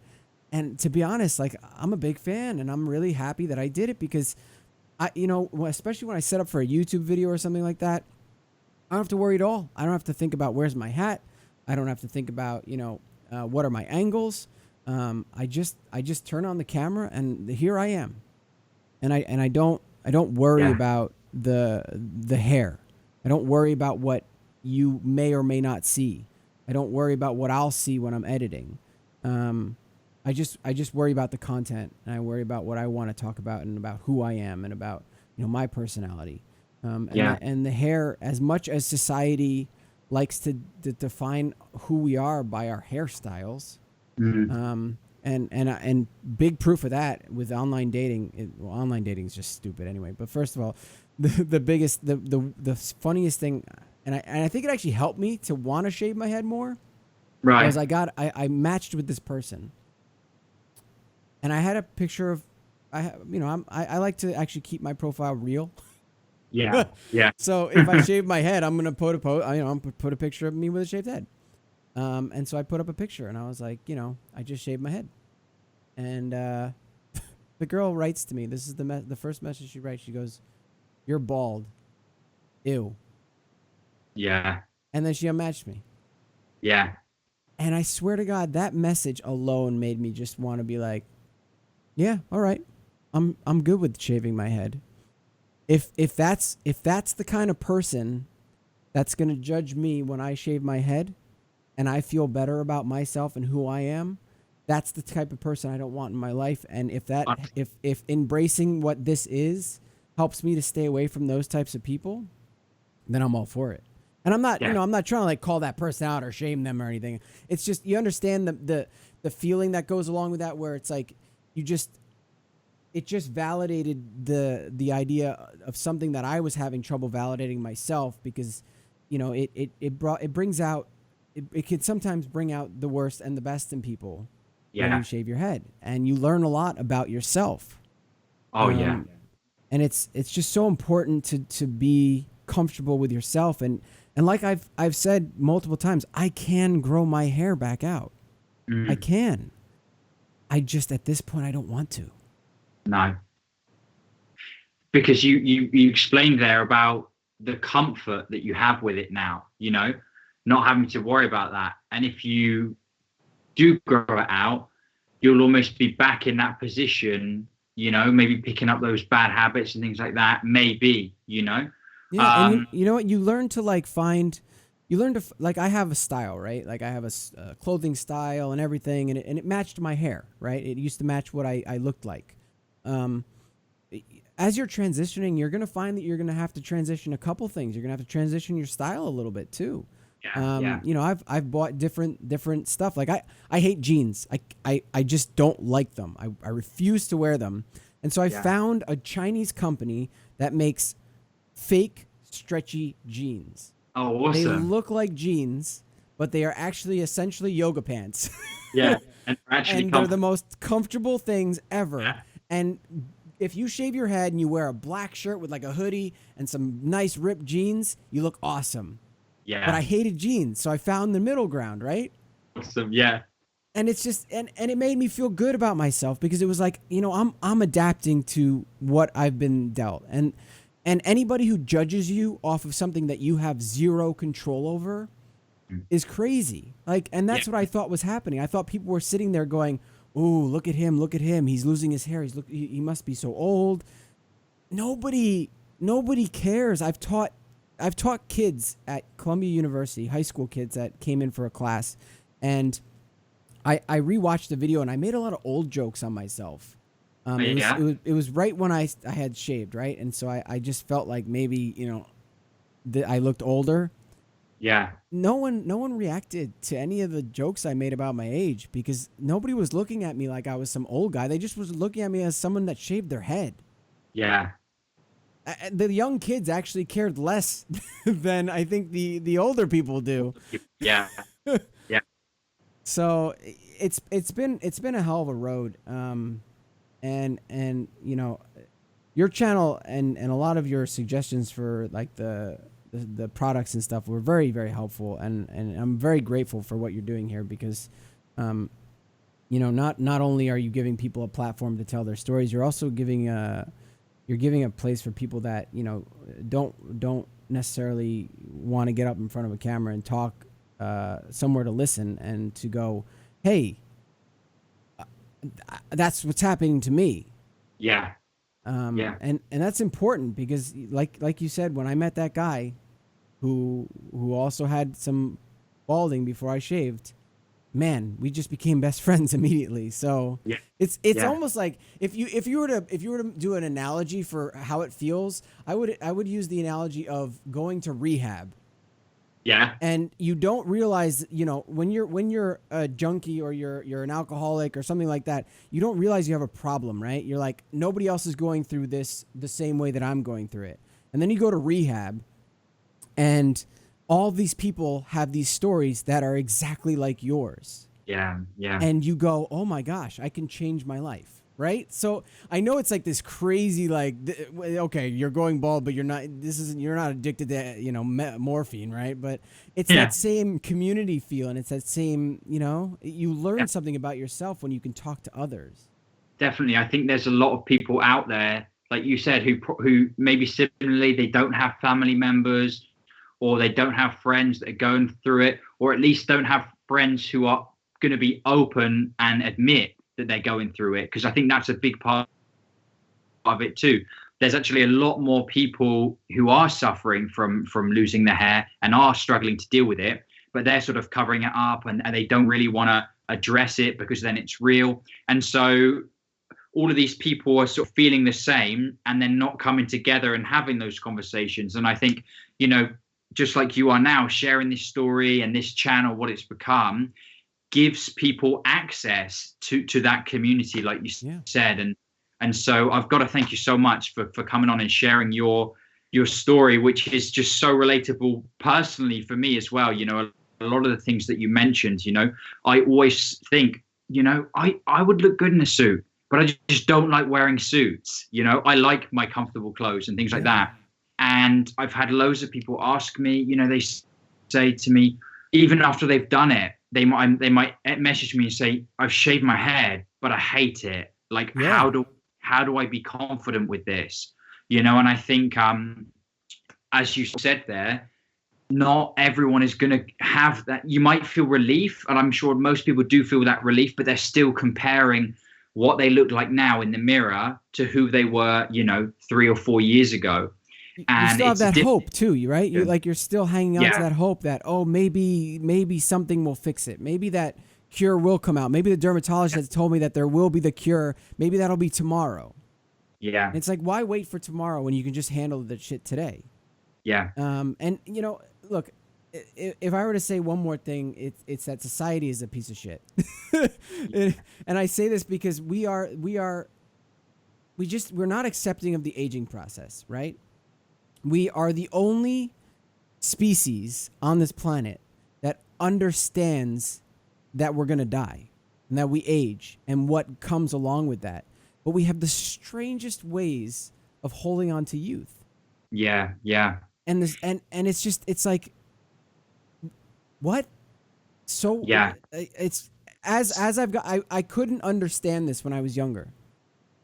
And to be honest, like, I'm a big fan, and I'm really happy that I did it, because especially when I set up for a YouTube video or something like that, I don't have to worry at all. I don't have to think about where's my hat. I don't have to think about, what are my angles. I just turn on the camera, and here I am. And I don't worry about the hair. I don't worry about what you may or may not see. I don't worry about what I'll see when I'm editing. I just worry about the content, and I worry about what I want to talk about, and about who I am, and about, my personality. And the hair, as much as society likes to define who we are by our hairstyles, and big proof of that with online dating. Online dating is just stupid anyway. But first of all, the biggest, the funniest thing. And I think it actually helped me to want to shave my head more. Right. Because I matched with this person. And I had a picture of, I like to actually keep my profile real. Yeah. Yeah. So if I shave my head, I'm going to put a picture of me with a shaved head. And so I put up a picture, and I was like, I just shaved my head. And the girl writes to me. This is the first message she writes. She goes, "You're bald. Ew." Yeah. And then she unmatched me. Yeah. And I swear to God, that message alone made me just want to be like, yeah, all right. I'm good with shaving my head. If that's the kind of person that's going to judge me when I shave my head, and I feel better about myself and who I am, that's the type of person I don't want in my life. And if embracing what this is helps me to stay away from those types of people, then I'm all for it. And I'm not, I'm not trying to like call that person out or shame them or anything. It's just, you understand the feeling that goes along with that, where it's like, it just validated the idea of something that I was having trouble validating myself, because, it brings out, it can sometimes bring out the worst and the best in people when you shave your head, and you learn a lot about yourself. Oh, and it's just so important to be comfortable with yourself. And like I've said multiple times, I can grow my hair back out. I can. I just, at this point, I don't want to. No. Because you explained there about the comfort that you have with it now, not having to worry about that. And if you do grow it out, you'll almost be back in that position, maybe picking up those bad habits and things like that, maybe, Yeah, and you know what? You learn to I have a style, right? Like, I have a clothing style and everything, and it matched my hair, right? It used to match what I looked like. As you're transitioning, you're going to find that you're going to have to transition a couple things. You're going to have to transition your style a little bit too. I've bought different stuff. Like, I hate jeans. I just don't like them. I refuse to wear them. And so I found a Chinese company that makes fake stretchy jeans. Oh, awesome. They look like jeans, but they are actually essentially yoga pants. Yeah. And they're the most comfortable things ever. Yeah. And if you shave your head and you wear a black shirt with like a hoodie and some nice ripped jeans, you look awesome. Yeah. But I hated jeans, so I found the middle ground, right? Awesome. Yeah. And it's just, and it made me feel good about myself, because it was like, I'm adapting to what I've been dealt. And anybody who judges you off of something that you have zero control over, is crazy. Like, and that's what I thought was happening. I thought people were sitting there going, "Ooh, look at him! Look at him! He's losing his hair. He must be so old." Nobody cares. I've taught kids at Columbia University, high school kids that came in for a class, and I rewatched the video and I made a lot of old jokes on myself. It was right when I had shaved, right, and so I just felt like maybe I looked older. Yeah. No one reacted to any of the jokes I made about my age because nobody was looking at me like I was some old guy. They just was looking at me as someone that shaved their head. Yeah. The young kids actually cared less than I think the older people do. Yeah. Yeah. So it's been a hell of a road. And your channel and a lot of your suggestions for like the products and stuff were very, very helpful, and I'm very grateful for what you're doing here because not only are you giving people a platform to tell their stories, you're also giving a place for people that don't necessarily want to get up in front of a camera and talk, somewhere to listen and to go, hey, that's what's happening to me. Yeah. And that's important because like you said, when I met that guy who also had some balding before I shaved, man, we just became best friends immediately. So it's almost like if you were to do an analogy for how it feels, I would use the analogy of going to rehab. Yeah. And you don't realize, when you're a junkie or you're an alcoholic or something like that, you don't realize you have a problem, right? You're like, nobody else is going through this the same way that I'm going through it. And then you go to rehab and all these people have these stories that are exactly like yours. Yeah. Yeah. And you go, oh my gosh, I can change my life. Right. So I know it's like this crazy, like, okay, you're going bald, but you're not addicted to, morphine. Right. But it's that same community feel. And it's that same, you learn something about yourself when you can talk to others. Definitely. I think there's a lot of people out there, like you said, who maybe similarly, they don't have family members or they don't have friends that are going through it, or at least don't have friends who are going to be open and admit that they're going through it, because I think that's a big part of it too. There's actually a lot more people who are suffering from losing their hair and are struggling to deal with it, but they're sort of covering it up and they don't really want to address it because then it's real. And so all of these people are sort of feeling the same and then not coming together and having those conversations. And I think, just like you are now sharing this story and this channel, what it's become, gives people access to that community, like you said. And so I've got to thank you so much for coming on and sharing your story, which is just so relatable personally for me as well. A lot of the things that you mentioned, I always think, I would look good in a suit, but I just don't like wearing suits. I like my comfortable clothes and things like that. And I've had loads of people ask me, they say to me, even after they've done it, they might message me and say, I've shaved my head, but I hate it. Like, how do I be confident with this? And I think, as you said there, not everyone is going to have that. You might feel relief, and I'm sure most people do feel that relief, but they're still comparing what they look like now in the mirror to who they were, 3 or 4 years ago. And you still have that hope too, right? You're still hanging on to that hope that, maybe something will fix it. Maybe that cure will come out. Maybe the dermatologist has told me that there will be the cure. Maybe that'll be tomorrow. Yeah. And it's like, why wait for tomorrow when you can just handle the shit today? Yeah. And look, if I were to say one more thing, it's that society is a piece of shit. And I say this because we're not accepting of the aging process, right? We are the only species on this planet that understands that we're going to die and that we age and what comes along with that. But we have the strangest ways of holding on to youth. Yeah, yeah. And it's like, what? So it's I couldn't understand this when I was younger.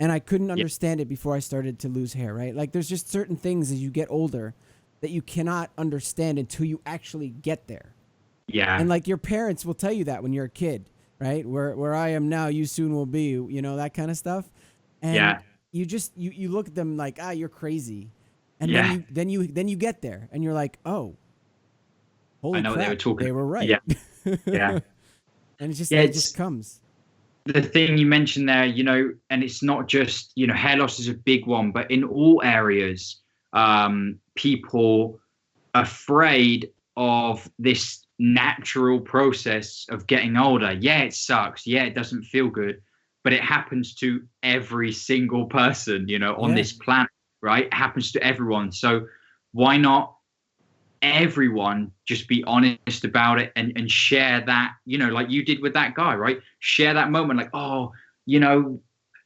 And I couldn't understand it before I started to lose hair, right? Like, there's just certain things as you get older that you cannot understand until you actually get there. Yeah. And like your parents will tell you that when you're a kid, right? Where I am now, you soon will be, you know, that kind of stuff. And Yeah. you look at them like, you're crazy. And Yeah. then you get there and you're like, oh, I holy know what crap, they were talking. they were right. Yeah. Yeah. And Yeah. it just comes. The thing you mentioned there, you know, and it's not just, you know, hair loss is a big one, but in all areas, people afraid of this natural process of getting older. Yeah, it sucks. Yeah, it doesn't feel good, but it happens to every single person, you know, on this planet, right? It happens to everyone. So why not everyone just be honest about it and share that, you know, like you did with that guy, right? Share that moment, like, oh, you know,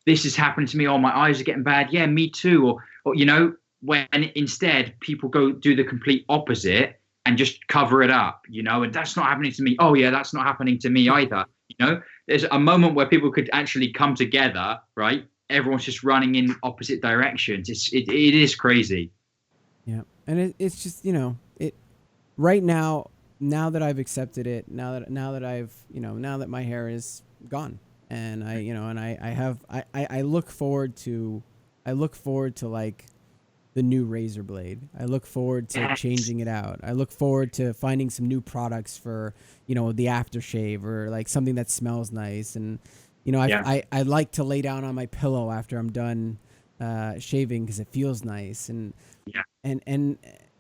this is happening to me. Oh, my eyes are getting bad. Yeah, me too. Or you know, when instead people go do the complete opposite and just cover it up, you know, and that's not happening to me. Oh yeah, that's not happening to me either. You know, there's a moment where people could actually come together, right? Everyone's just running in opposite directions. It is crazy. Yeah. And it's just, you know, right now that I've accepted it, now that I've, you know, now that my hair is gone, and I, you know, and I look forward to like the new razor blade. I look forward to changing it out. I look forward to finding some new products for, you know, the aftershave, or like something that smells nice. And, you know, I like to lay down on my pillow after I'm done shaving, because it feels nice. And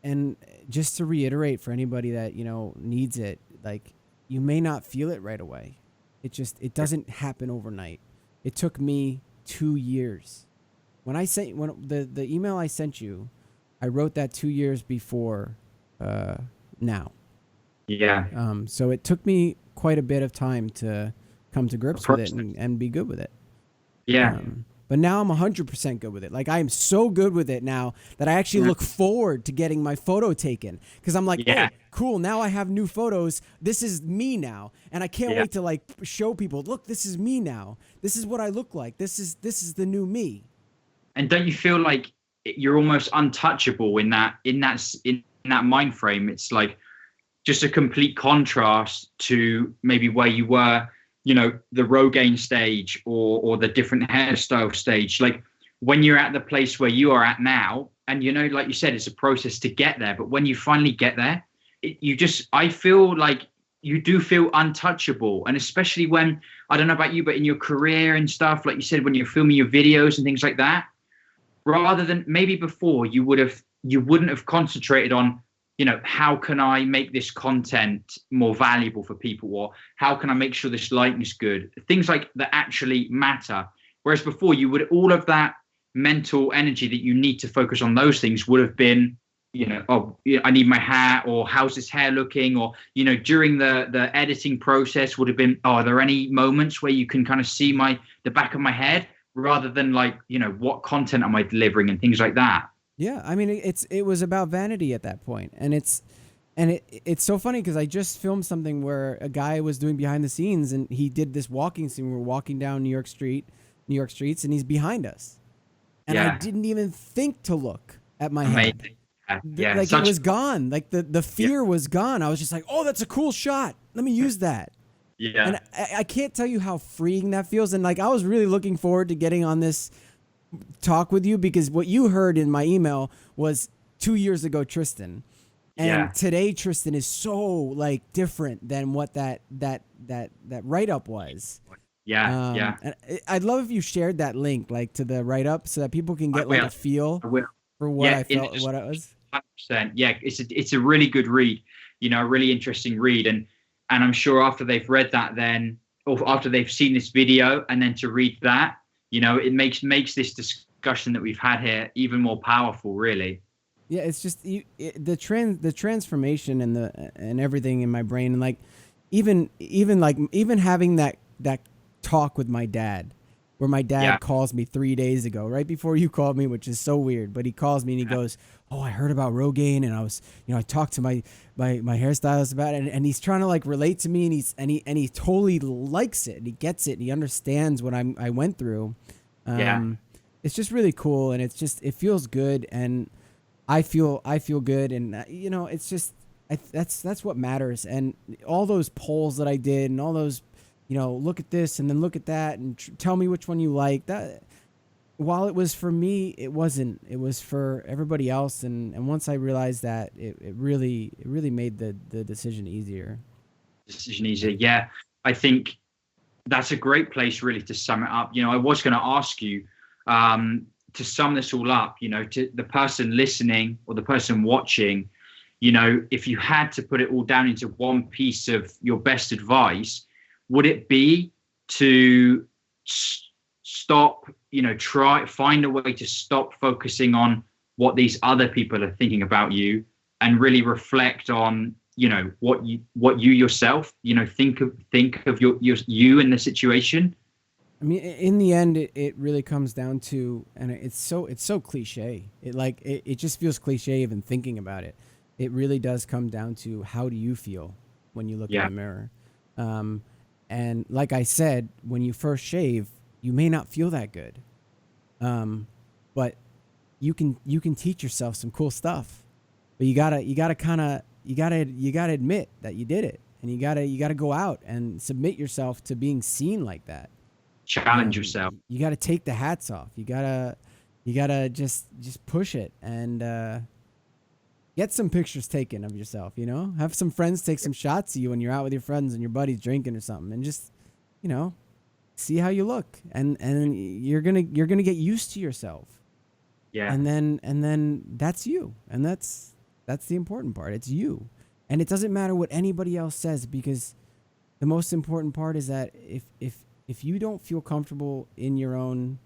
and just to reiterate for anybody that, you know, needs it, like, you may not feel it right away. It doesn't happen overnight. It took me 2 years. When the email I sent you, I wrote that 2 years before now. Yeah. So it took me quite a bit of time to come to grips with it and be good with it. Yeah. But now I'm 100% good with it. Like, I am so good with it now that I actually look forward to getting my photo taken, because I'm like, oh, cool, now I have new photos. This is me now. And I can't wait to like show people, look, this is me now. This is what I look like. This is the new me. And don't you feel like you're almost untouchable in that mind frame? It's like just a complete contrast to maybe where you were, you know, the Rogaine stage or the different hairstyle stage. Like when you're at the place where you are at now, and, you know, like you said, it's a process to get there. But when you finally get there, I feel like you do feel untouchable. And especially when, I don't know about you, but in your career and stuff, like you said, when you're filming your videos and things like that, rather than maybe before you wouldn't have concentrated on, you know, how can I make this content more valuable for people, or how can I make sure this lighting is good? Things like that actually matter. Whereas before, all of that mental energy that you need to focus on those things would have been, you know, oh, I need my hair, or how's this hair looking? Or, you know, during the editing process would have been, oh, are there any moments where you can kind of see the back of my head, rather than like, you know, what content am I delivering and things like that. Yeah, I mean, it was about vanity at that point, and it's so funny because I just filmed something where a guy was doing behind the scenes, and he did this walking scene. We were walking down New York streets, and he's behind us, and I didn't even think to look at my head. Yeah, like it was gone. Like the fear was gone. I was just like, oh, that's a cool shot. Let me use that. Yeah, and I can't tell you how freeing that feels. And like, I was really looking forward to getting on this talk with you, because what you heard in my email was 2 years ago Tristan, and today Tristan is so like different than what that write-up was. And I'd love if you shared that link, like, to the write-up, so that people can get like a feel for what I felt, what it was. 100%. Yeah, it's a really good read, you know, a really interesting read, and I'm sure after they've read that, then, or after they've seen this video, and then to read that, you know, it makes this discussion that we've had here even more powerful, really. Yeah, it's just the transformation and everything in my brain, and like even having that talk with my dad, where my dad calls me 3 days ago, right before you called me, which is so weird, but he calls me and he goes, oh, I heard about Rogaine, and I was, you know, I talked to my hairstylist about it, and he's trying to like relate to me, and he totally likes it, and he gets it, and he understands what I went through. It's just really cool, and it feels good, and I feel good, and you know, it's just, That's what matters. And all those polls that I did, and all those, look at this and then look at that, and tell me which one you like. That, while it was for me, it wasn't. It was for everybody else. And once I realized that, it really made the decision easier. Yeah, I think that's a great place really to sum it up. I was going to ask you to sum this all up, to the person listening or the person watching, if you had to put it all down into one piece of your best advice, would it be to stop, find a way to stop focusing on what these other people are thinking about you and really reflect on, what you yourself, think of you in the situation? I mean, in the end, it really comes down to, and it's so cliche. It just feels cliche even thinking about it. It really does come down to, how do you feel when you look in the mirror? And like I said, when you first shave, you may not feel that good, but you can teach yourself some cool stuff. But you gotta admit that you did it, and you gotta go out and submit yourself to being seen like that. Challenge yourself. You gotta take the hats off. You gotta just push it, and get some pictures taken of yourself. Have some friends take some shots of you when you're out with your friends and your buddies drinking or something, and just see how you look, and you're gonna get used to yourself. Yeah. And then that's you, and that's the important part. It's you, and it doesn't matter what anybody else says, because the most important part is that if you don't feel comfortable in your own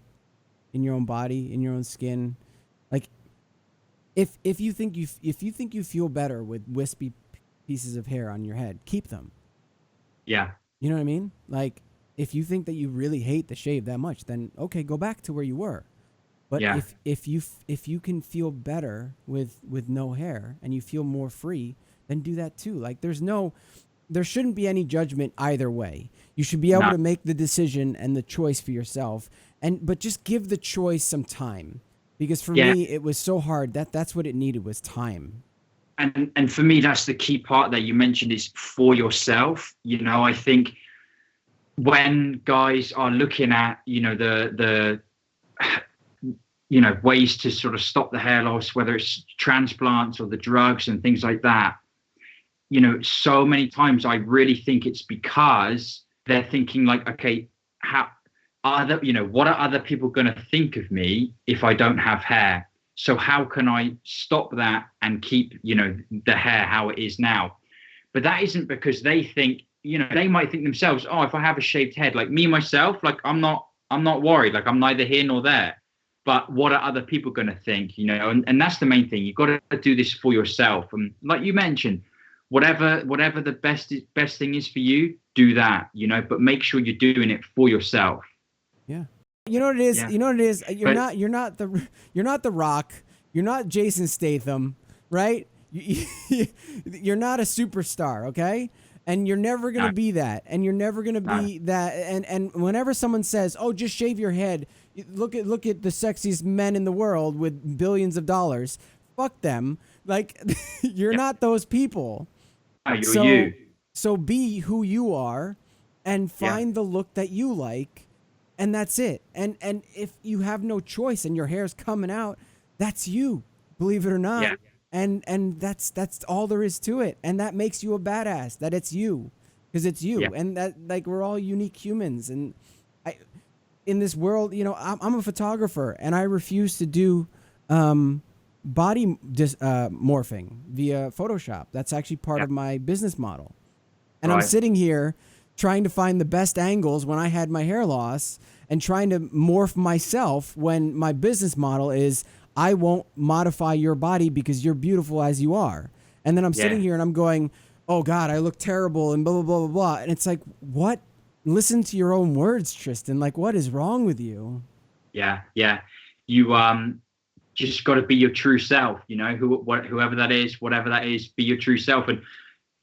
body, in your own skin, like if you think you feel better with wispy pieces of hair on your head, keep them. Yeah. You know what I mean? Like, if you think that you really hate the shave that much, then okay, go back to where you were. But if you can feel better with no hair, and you feel more free, then do that too. Like, there shouldn't be any judgment either way. You should be able to make the decision and the choice for yourself, but just give the choice some time, because for me, it was so hard. That's what it needed, was time. And for me, that's the key part that you mentioned, is for yourself. I think when guys are looking at, the ways to sort of stop the hair loss, whether it's transplants or the drugs and things like that, so many times I really think it's because they're thinking like, okay, what are other people going to think of me if I don't have hair? So how can I stop that and keep, the hair how it is now? But that isn't because they think, they might think themselves, oh, if I have a shaved head, like me, myself, like I'm not worried. Like, I'm neither here nor there. But what are other people going to think, and that's the main thing. You've got to do this for yourself. And like you mentioned, whatever the best thing is for you, do that, but make sure you're doing it for yourself. Yeah. You know what it is? Yeah. You know what it is? You're not the Rock. You're not Jason Statham, right? You're not a superstar, okay? And you're never going to be that. And you're never going to be that. And whenever someone says, "Oh, just shave your head. Look at the sexiest men in the world with billions of dollars." Fuck them. Like, you're not those people. You're you. So be who you are, and find the look that you like, and that's it. And if you have no choice and your hair's coming out, that's you, believe it or not. Yeah. And that's all there is to it. And that makes you a badass, that it's you, because it's you. Yeah. And that, like, we're all unique humans. And in this world, I'm a photographer, and I refuse to do body morphing via Photoshop. That's actually part of my business model. And I'm sitting here trying to find the best angles when I had my hair loss, and trying to morph myself when my business model is, I won't modify your body because you're beautiful as you are. And then I'm sitting here and I'm going, oh God, I look terrible, and blah, blah, blah, blah, blah. And it's like, what? Listen to your own words, Tristan. Like, what is wrong with you? Yeah. You just got to be your true self, whoever that is, whatever that is, be your true self. And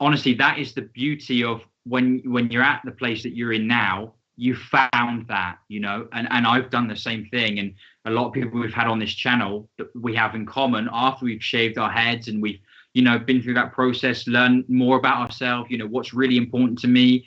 honestly, that is the beauty of when you're at the place that you're in now. You found that, and I've done the same thing. And a lot of people we've had on this channel that we have in common, after we've shaved our heads and we've, you know, been through that process, learn more about ourselves, you know, what's really important to me,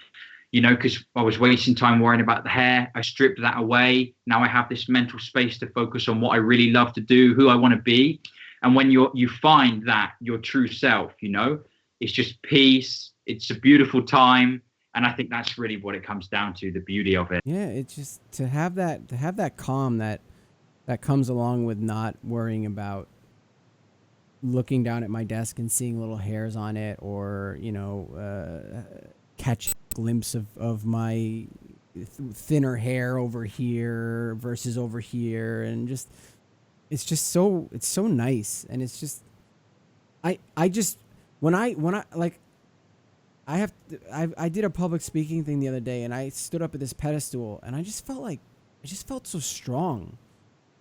you know, because I was wasting time worrying about the hair. I stripped that away. Now I have this mental space to focus on what I really love to do, who I want to be. And when you find that your true self, you know, it's just peace. It's a beautiful time. And I think that's really what it comes down to, the beauty of it. Yeah, it's just to have that calm that comes along with not worrying about looking down at my desk and seeing little hairs on it, or, you know, catch a glimpse of my thinner hair over here versus over here, and just it's so nice. And it's just I just when I like I did a public speaking thing the other day, and I stood up at this pedestal, and I just felt so strong,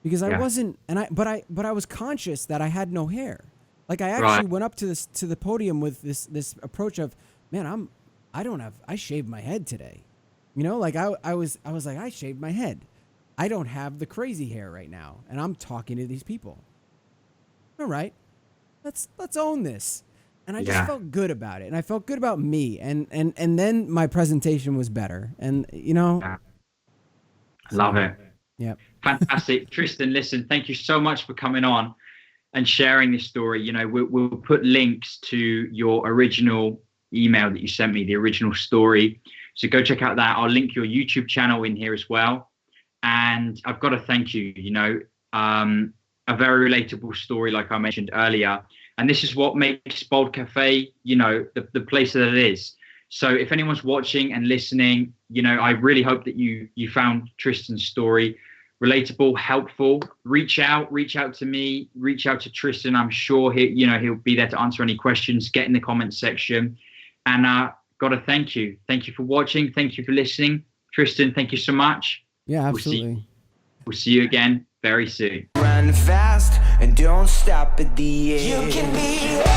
because I wasn't, but I was conscious that I had no hair. Like, I actually went up to the podium with this approach of, man, I shaved my head today. You know, like I was like, I shaved my head. I don't have the crazy hair right now, and I'm talking to these people. All right, let's own this. And I just felt good about it, and I felt good about me, and then my presentation was better, and, you know. Love it. Yep. Fantastic. Tristan, listen, thank you so much for coming on and sharing this story. You know, we'll put links to your original email that you sent me, the original story. So go check out that. I'll link your YouTube channel in here as well. And I've got to thank you, you know, a very relatable story, like I mentioned earlier. And this is what makes Baldcafe, you know, the place that it is. So if anyone's watching and listening, you know, I really hope that you found Tristan's story relatable, helpful. Reach out to me, reach out to Tristan. I'm sure he'll be there to answer any questions. Get in the comments section. And gotta thank you. Thank you for watching. Thank you for listening. Tristan, thank you so much. Yeah, absolutely. We'll see you again very soon. Run fast and don't stop at the edge. You can be